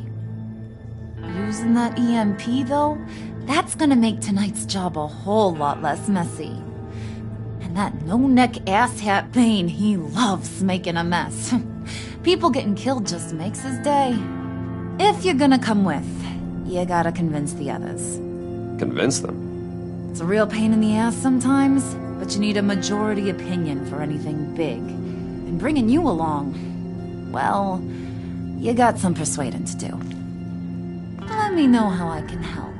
Using that EMP, though, that's gonna make tonight's job a whole lot less messy. And that no-neck asshat Bane, he loves making a mess. People getting killed just makes his day. If you're gonna come with, you gotta convince the others. Convince them? It's a real pain in the ass sometimes, but you need a majority opinion for anything big. And bringing you along, well, you got some persuading to do. Let me know how I can help.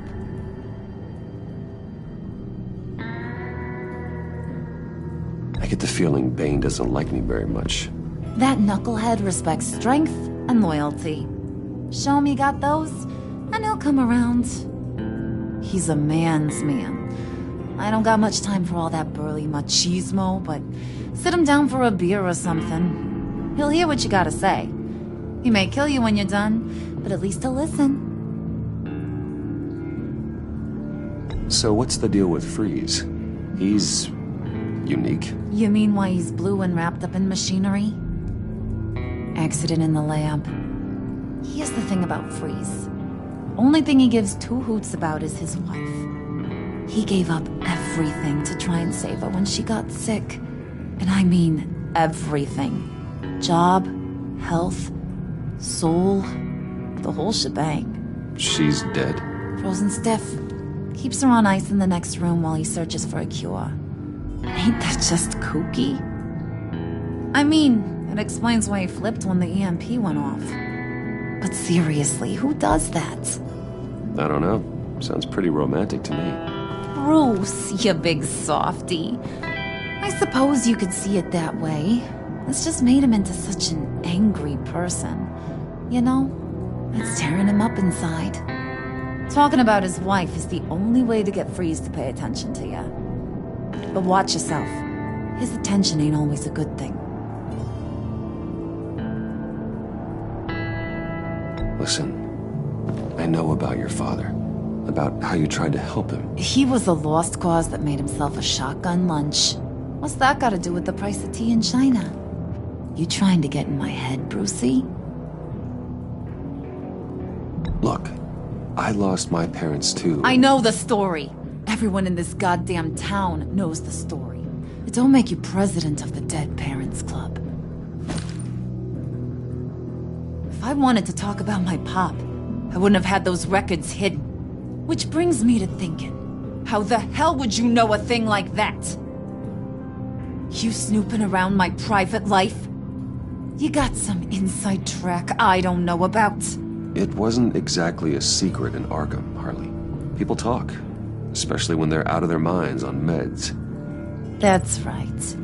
I get the feeling Bane doesn't like me very much. That knucklehead respects strength and loyalty. Show him you got those, and he'll come around. He's a man's man. I don't got much time for all that burly machismo, but sit him down for a beer or something. He'll hear what you gotta say. He may kill you when you're done, but at least he'll listen. So what's the deal with Freeze? He's unique? You mean why he's blue and wrapped up in machinery? Accident in the lab. Here's the thing about Freeze. Only thing he gives two hoots about is his wife. He gave up everything to try and save her when she got sick. And I mean everything. Job, health, soul, the whole shebang. She's dead? Frozen stiff. Keeps her on ice in the next room while he searches for a cure. Ain't that just kooky? I mean, it explains why he flipped when the EMP went off. But seriously, who does that? I don't know. Sounds pretty romantic to me. Bruce, you big softy. I suppose you could see it that way. It's just made him into such an angry person. You know, it's tearing him up inside. Talking about his wife is the only way to get Freeze to pay attention to you. But watch yourself. His attention ain't always a good thing. Listen, I know about your father. About how you tried to help him. He was a lost cause that made himself a shotgun lunch. What's that got to do with the price of tea in China? You trying to get in my head, Brucey? Look, I lost my parents too. I know the story. Everyone in this goddamn town knows the story. It don't make you president of the Dead Parents Club. If I wanted to talk about my pop, I wouldn't have had those records hidden. Which brings me to thinking, how the hell would you know a thing like that? You snooping around my private life? You got some inside track I don't know about. It wasn't exactly a secret in Arkham, Harley. People talk, especially when they're out of their minds on meds. That's right.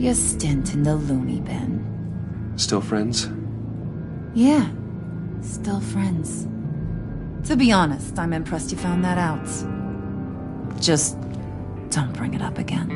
Your stint in the loony bin. Still friends? Yeah, still friends. To be honest, I'm impressed you found that out. Just don't bring it up again.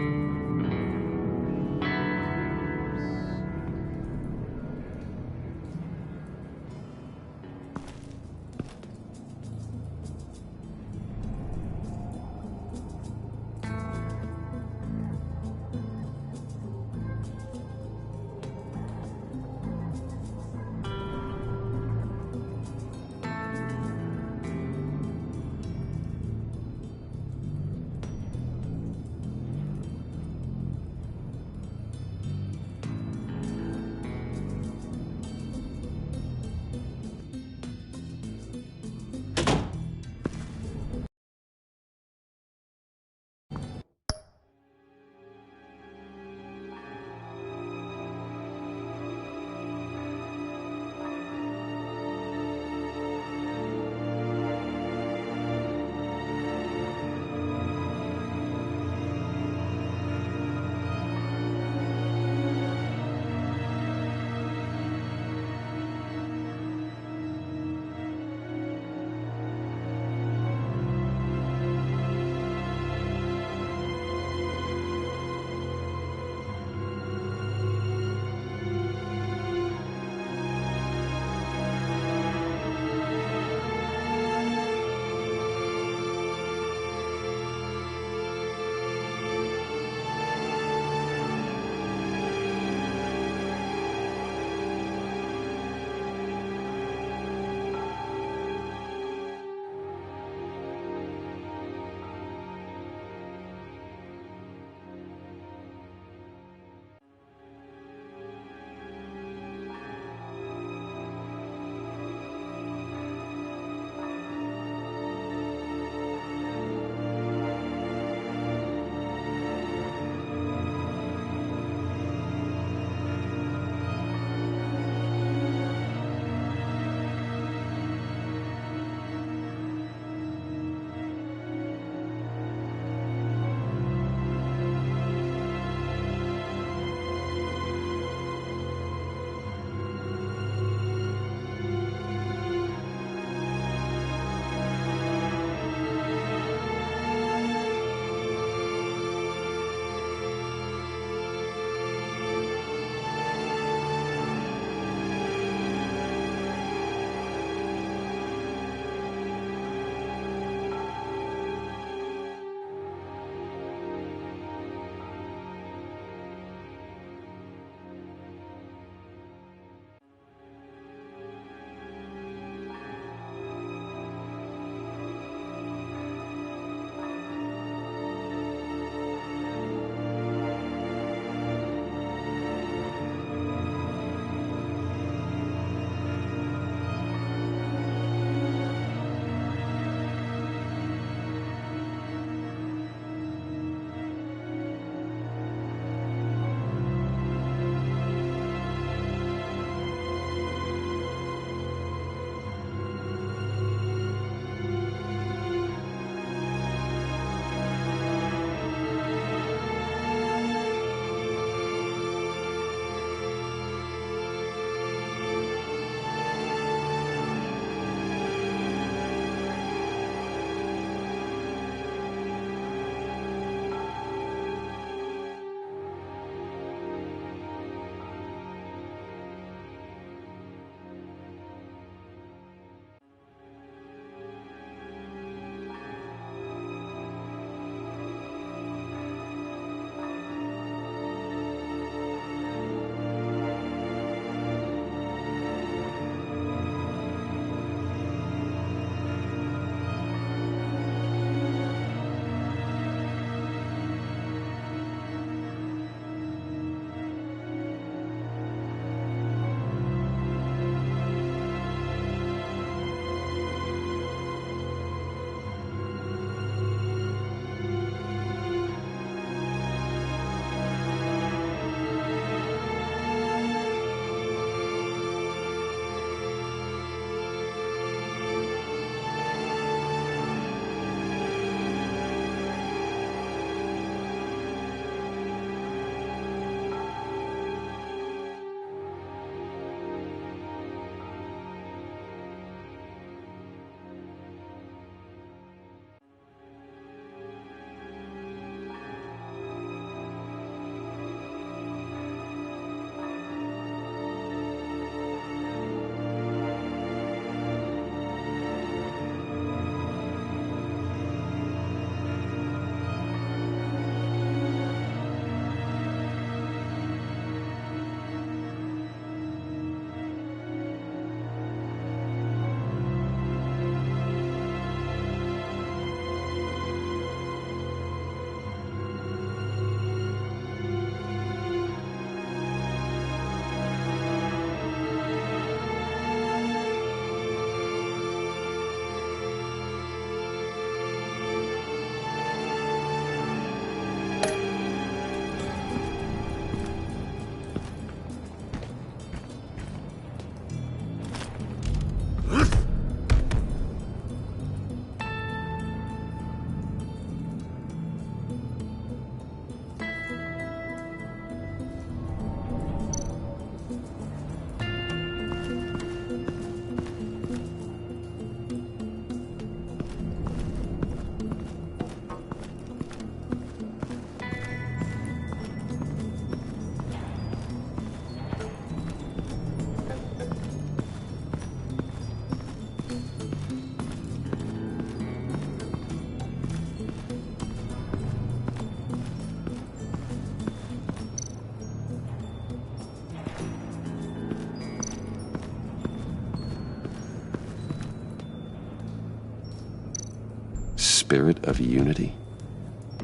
spirit of unity?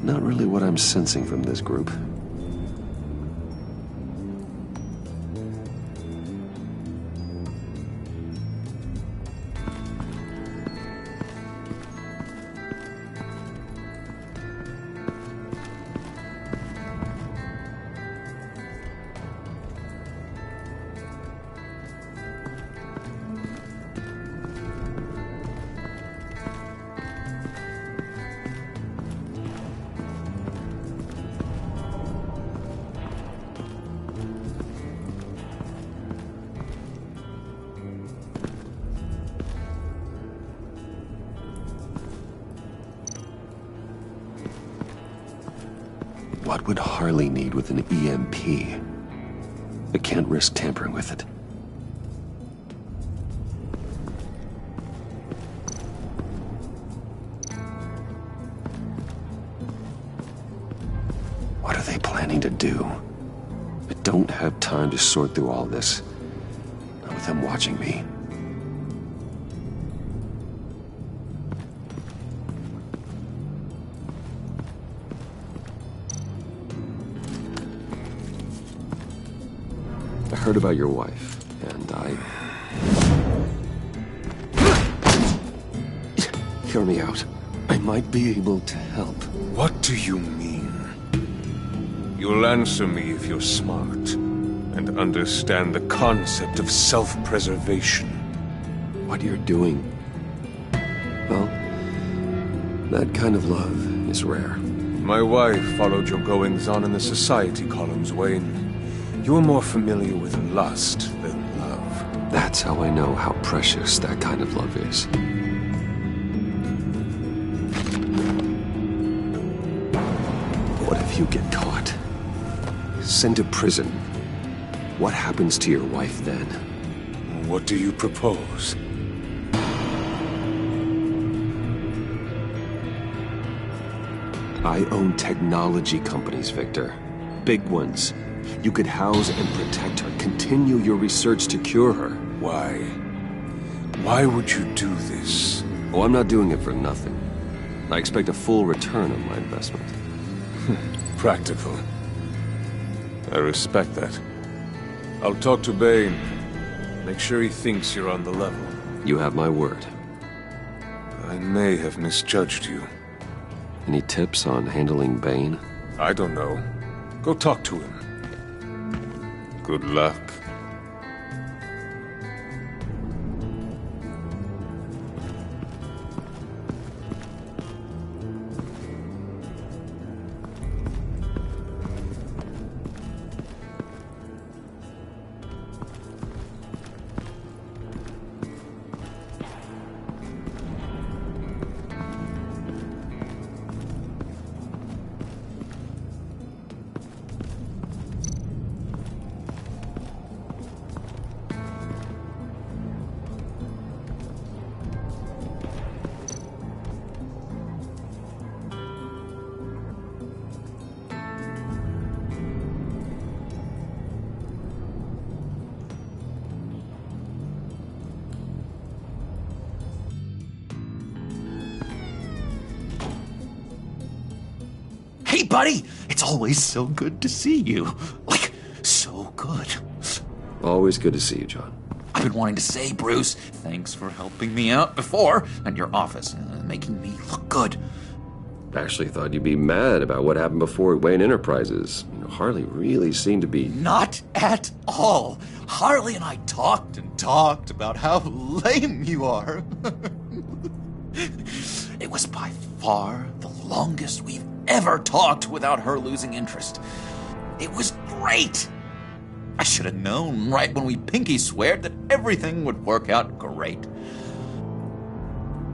Not really what I'm sensing from this group. What would Harley need with an EMP? I can't risk tampering with it. What are they planning to do? I don't have time to sort through all this. Not with them watching me. I heard about your wife, and Hear me out. I might be able to help. What do you mean? You'll answer me if you're smart, and understand the concept of self-preservation. What you're doing, well, that kind of love is rare. My wife followed your goings-on in the society columns, Wayne. You're more familiar with lust than love. That's how I know how precious that kind of love is. What if you get caught? Sent to prison? What happens to your wife then? What do you propose? I own technology companies, Victor. Big ones. You could house and protect her, continue your research to cure her. Why? Why would you do this? Oh, I'm not doing it for nothing. I expect a full return on my investment. Practical. I respect that. I'll talk to Bane. Make sure he thinks you're on the level. You have my word. I may have misjudged you. Any tips on handling Bane? I don't know. Go talk to him. Good luck. Hey, buddy! It's always so good to see you. Like, so good. Always good to see you, John. I've been wanting to say, Bruce, thanks for helping me out before at your office, making me look good. Actually thought you'd be mad about what happened before at Wayne Enterprises. You know, Harley really seemed to be... Not at all. Harley and I talked and talked about how lame you are. It was by far the longest we've ever talked without her losing interest. It was great. I should have known right when we pinky sweared that everything would work out great.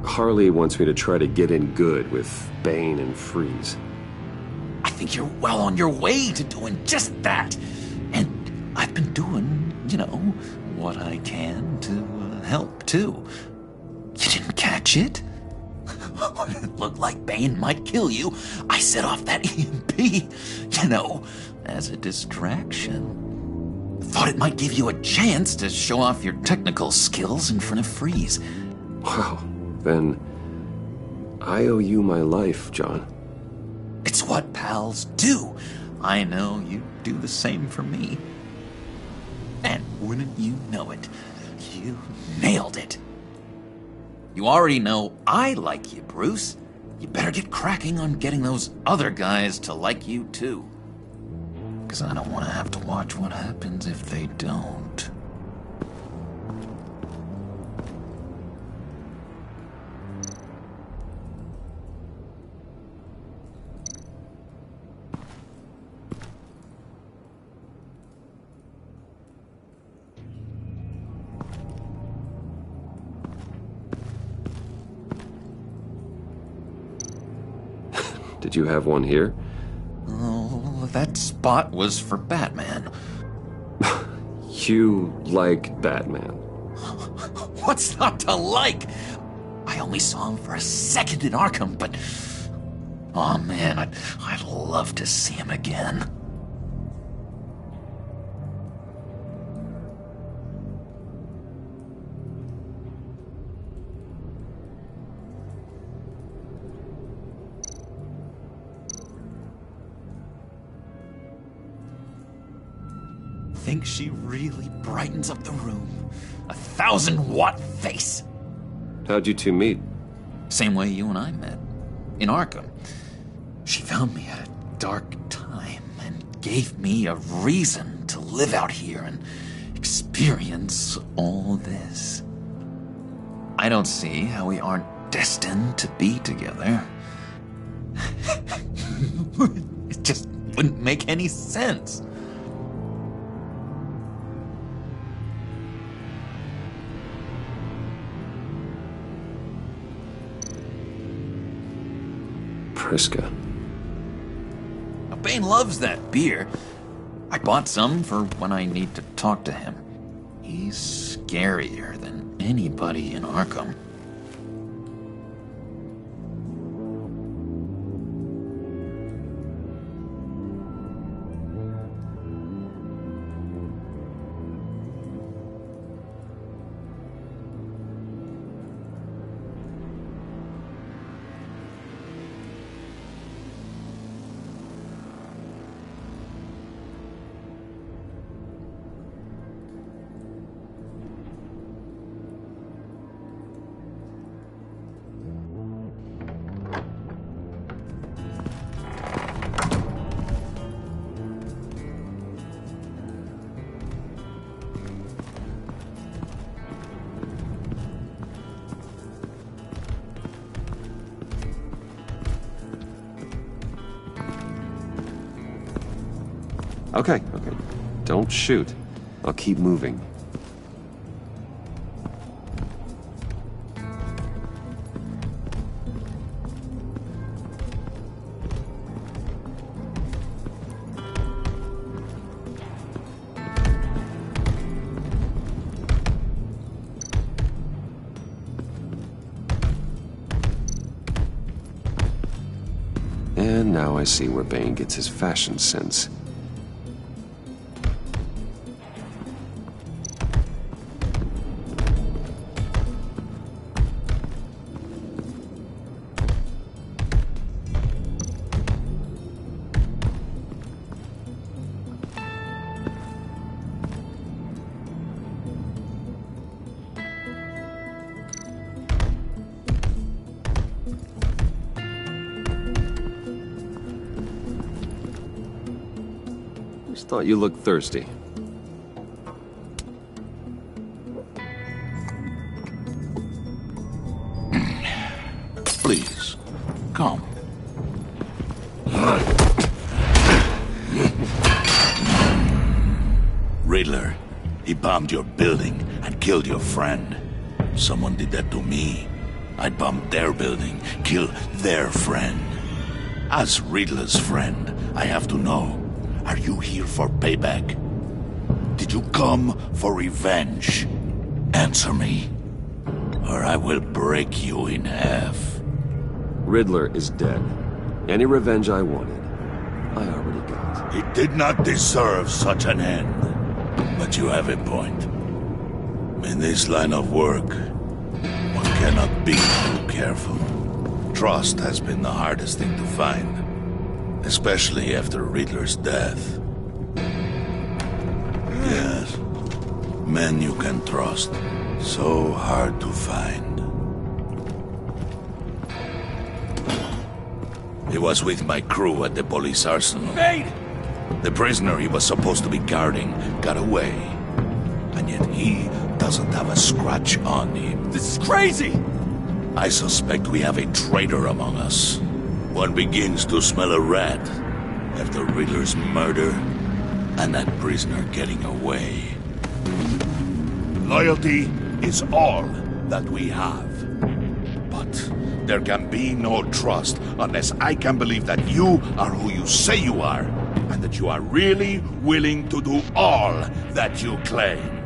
Harley wants me to try to get in good with Bane and Freeze. I think you're well on your way to doing just that. And I've been doing, you know, what I can to help, too. You didn't catch it? When it looked like Bane might kill you, I set off that EMP, you know, as a distraction. Thought it might give you a chance to show off your technical skills in front of Freeze. Wow, then I owe you my life, John. It's what pals do. I know you do the same for me. And wouldn't you know it, you nailed it. You already know I like you, Bruce. You better get cracking on getting those other guys to like you too. 'Cause I don't want to have to watch what happens if they don't. Did you have one here? Oh, that spot was for Batman. You like Batman? What's not to like? I only saw him for a second in Arkham, but... oh man, I'd love to see him again. Think she really brightens up the room. 1,000-watt face. How'd you two meet? Same way you and I met. In Arkham. She found me at a dark time and gave me a reason to live out here and experience all this. I don't see how we aren't destined to be together. It just wouldn't make any sense. Priska. Now, Bane loves that beer. I bought some for when I need to talk to him. He's scarier than anybody in Arkham. Okay. Don't shoot. I'll keep moving. And now I see where Bane gets his fashion sense. Thought you looked thirsty. Please, come. Riddler, he bombed your building and killed your friend. Someone did that to me. I'd bomb their building, kill their friend. As Riddler's friend, I have to know. Are you here for payback? Did you come for revenge? Answer me, or I will break you in half. Riddler is dead. Any revenge I wanted, I already got. He did not deserve such an end. But you have a point. In this line of work, one cannot be too careful. Trust has been the hardest thing to find. Especially after Riddler's death. Yes. Men you can trust. So hard to find. He was with my crew at the police arsenal. Wait! The prisoner he was supposed to be guarding got away. And yet he doesn't have a scratch on him. This is crazy! I suspect we have a traitor among us. One begins to smell a rat after Riddler's murder and that prisoner getting away. Loyalty is all that we have. But there can be no trust unless I can believe that you are who you say you are, and that you are really willing to do all that you claim.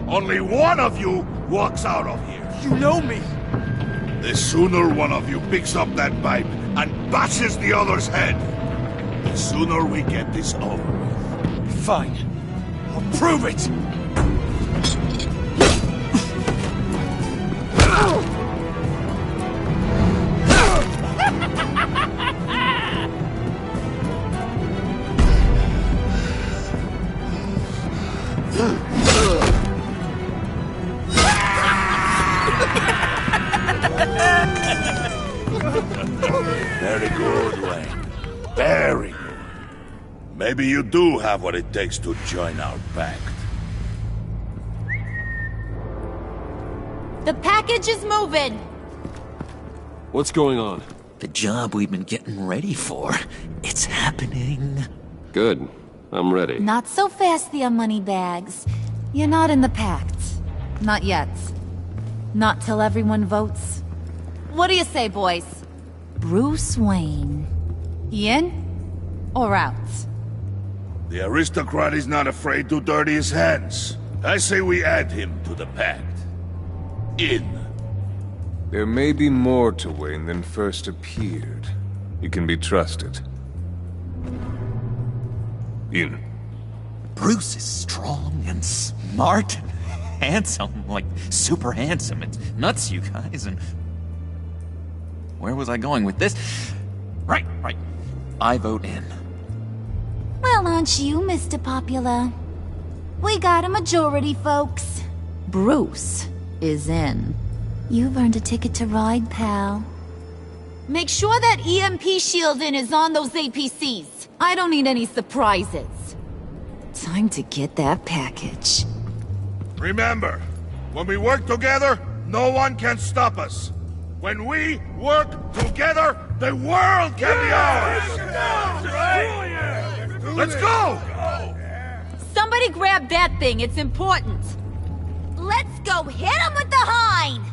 Only one of you walks out of here. You know me! The sooner one of you picks up that pipe and bashes the other's head, the sooner we get this over with. Fine. I'll prove it! Very good, Wayne. Very good. Maybe you do have what it takes to join our pact. The package is moving! What's going on? The job we've been getting ready for. It's happening. Good. I'm ready. Not so fast there, Moneybags. You're not in the pact. Not yet. Not till everyone votes. What do you say, boys? Bruce Wayne. In or out? The aristocrat is not afraid to dirty his hands. I say we add him to the pact. In. There may be more to Wayne than first appeared. He can be trusted. In. Bruce is strong and smart and handsome, like super handsome. It's nuts, you guys, and... Where was I going with this? Right. I vote in. Well, aren't you, Mr. Popular? We got a majority, folks. Bruce is in. You've earned a ticket to ride, pal. Make sure that EMP shielding is on those APCs. I don't need any surprises. Time to get that package. Remember, when we work together, no one can stop us. When we work together, the world can be ours! Let's go! Somebody grab that thing, it's important. Let's go hit him with the hind!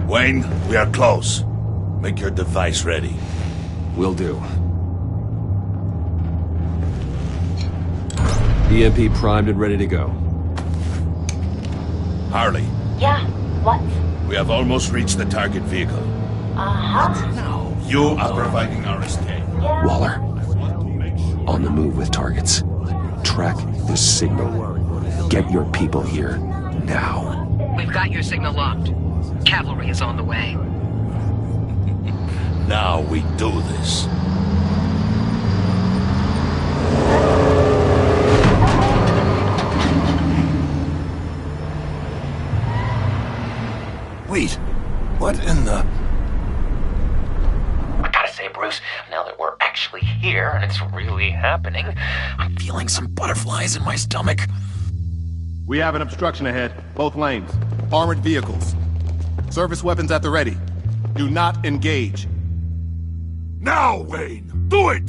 Wayne, we are close. Make your device ready. Will do. EMP primed and ready to go. Harley. Yeah, what? We have almost reached the target vehicle. Uh-huh. Now, you are providing our escape. Waller. On the move with targets. Track the signal. Get your people here, now. We've got your signal locked. Cavalry is on the way. Now we do this. Wait, what in the... I gotta say, Bruce, now that that we're actually here and it's really happening, I'm feeling some butterflies in my stomach. We have an obstruction ahead, both lanes. Armored vehicles. Service weapons at the ready. Do not engage. Now, Wayne! Do it!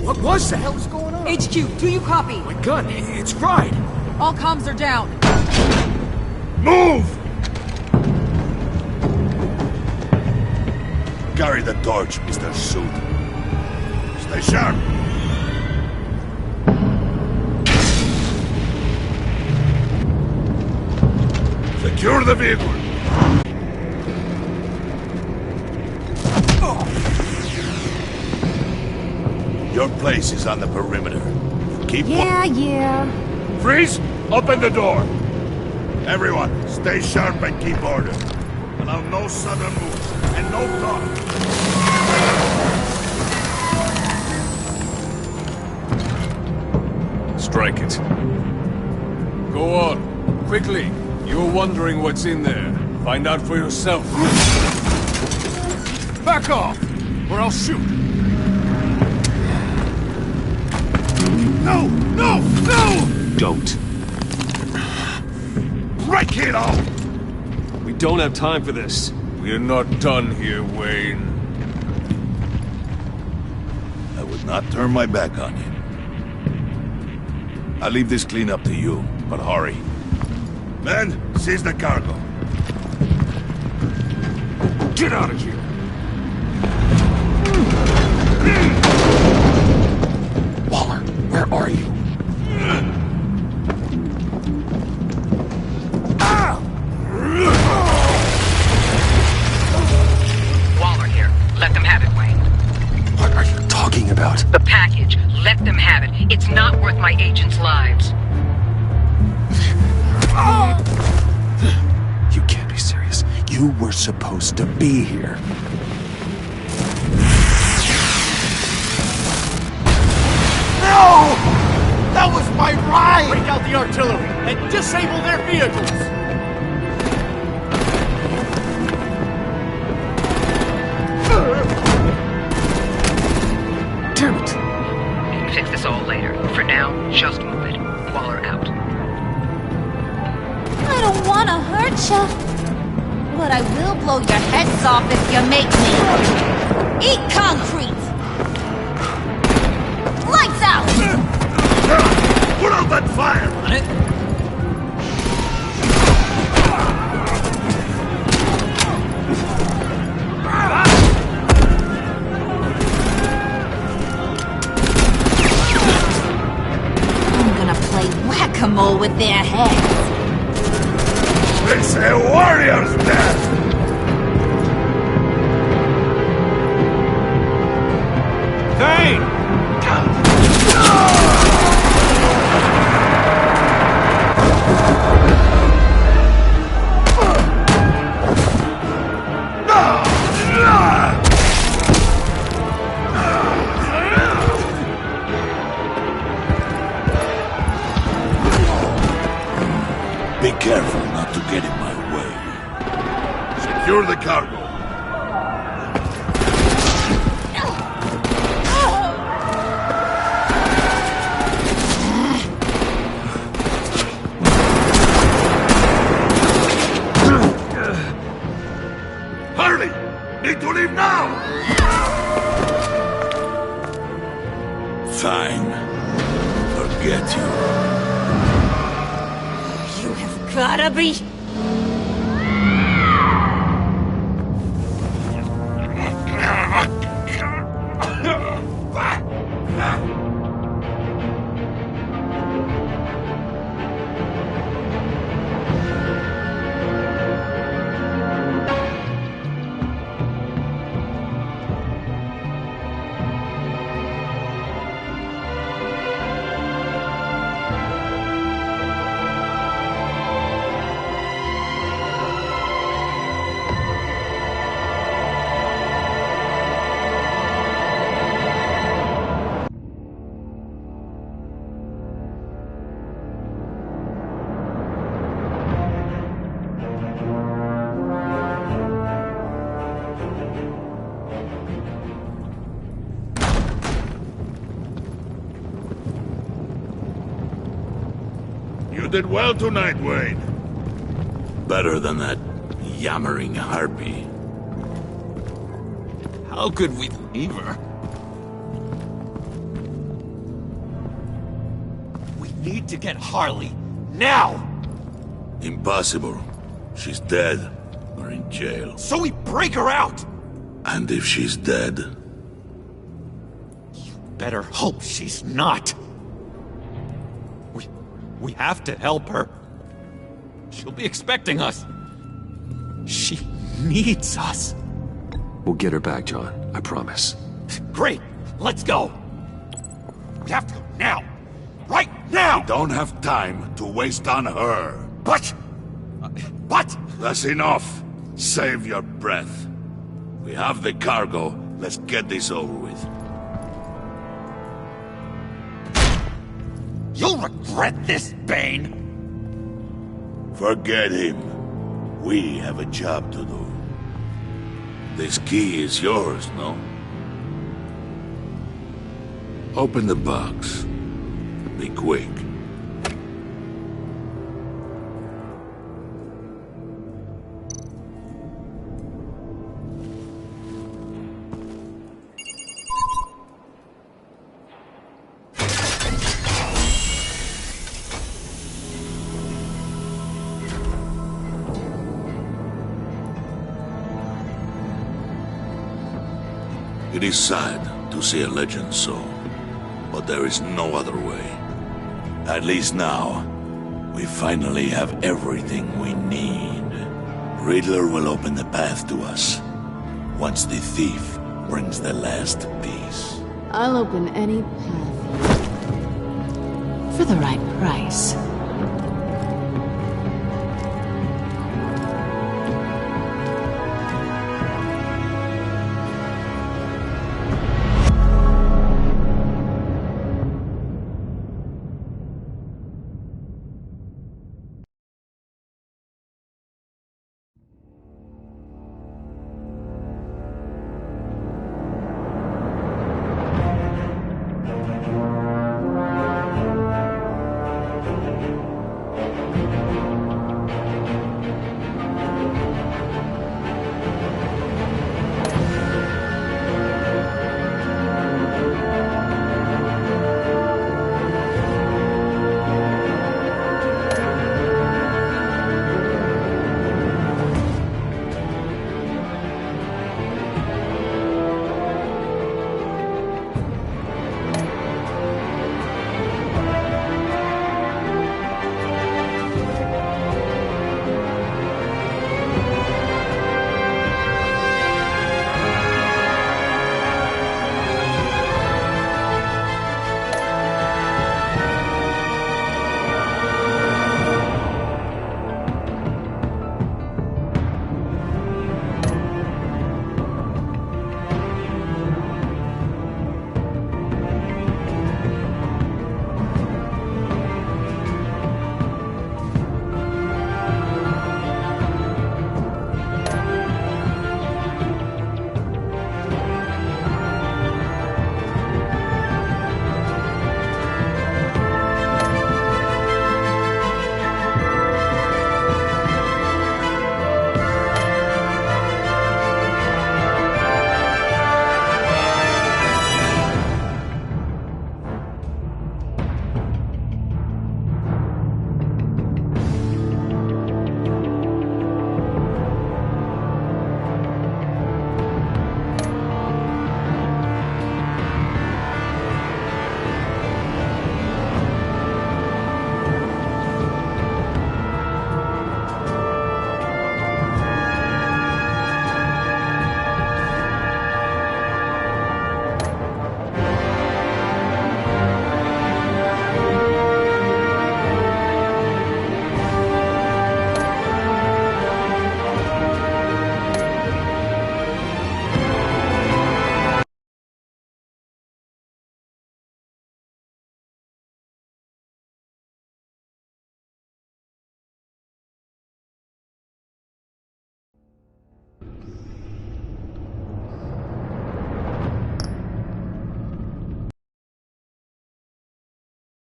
What was that? What the hell is going on? HQ, do you copy? My gun, it's fried. All comms are down. Move! Carry the torch, Mr. Suit. Stay sharp. Secure the vehicle. Your place is on the perimeter. Keep Yeah. Freeze! Open the door! Everyone, stay sharp and keep order. Allow no sudden moves and no talk. Strike it. Go on. Quickly. You're wondering what's in there. Find out for yourself. Back off, or I'll shoot. No! No! No! Don't. Break it off! We don't have time for this. We're not done here, Wayne. I would not turn my back on you. I'll leave this cleanup to you, but hurry. Men, seize the cargo. Get out of here! Waller, where are you? Waller here. Let them have it, Wayne. What are you talking about? The package. Let them have it. It's not worth my agents' lives. You can't be serious. You were supposed to be here. No! That was my ride! Break out the artillery and disable their vehicles! Damn it! You can fix this all later. For now, just move it. Waller out. I don't want to hurt you, but I will blow your heads off if you make me. Eat concrete! Lights out! Put out that fire! On it? I'm gonna play whack-a-mole with their heads. It's a warrior's death! Thane! Be careful not to get in my way. Secure the cargo. Hurry! Need to leave now! Fine. Forget you. Gotta be... You did well tonight, Wayne. Better than that yammering harpy. How could we leave her? We need to get Harley, now! Impossible. She's dead, or in jail. So we break her out! And if she's dead? You better hope she's not. We have to help her. She'll be expecting us. She needs us. We'll get her back, John. I promise. Great. Let's go. We have to go now. Right now! We don't have time to waste on her. But... That's enough. Save your breath. We have the cargo. Let's get this over with. You'll regret this, Bane! Forget him. We have a job to do. This key is yours, no? Open the box. Be quick. It is sad to see a legend so, but there is no other way. At least now, we finally have everything we need. Riddler will open the path to us, once the thief brings the last piece. I'll open any path for the right price.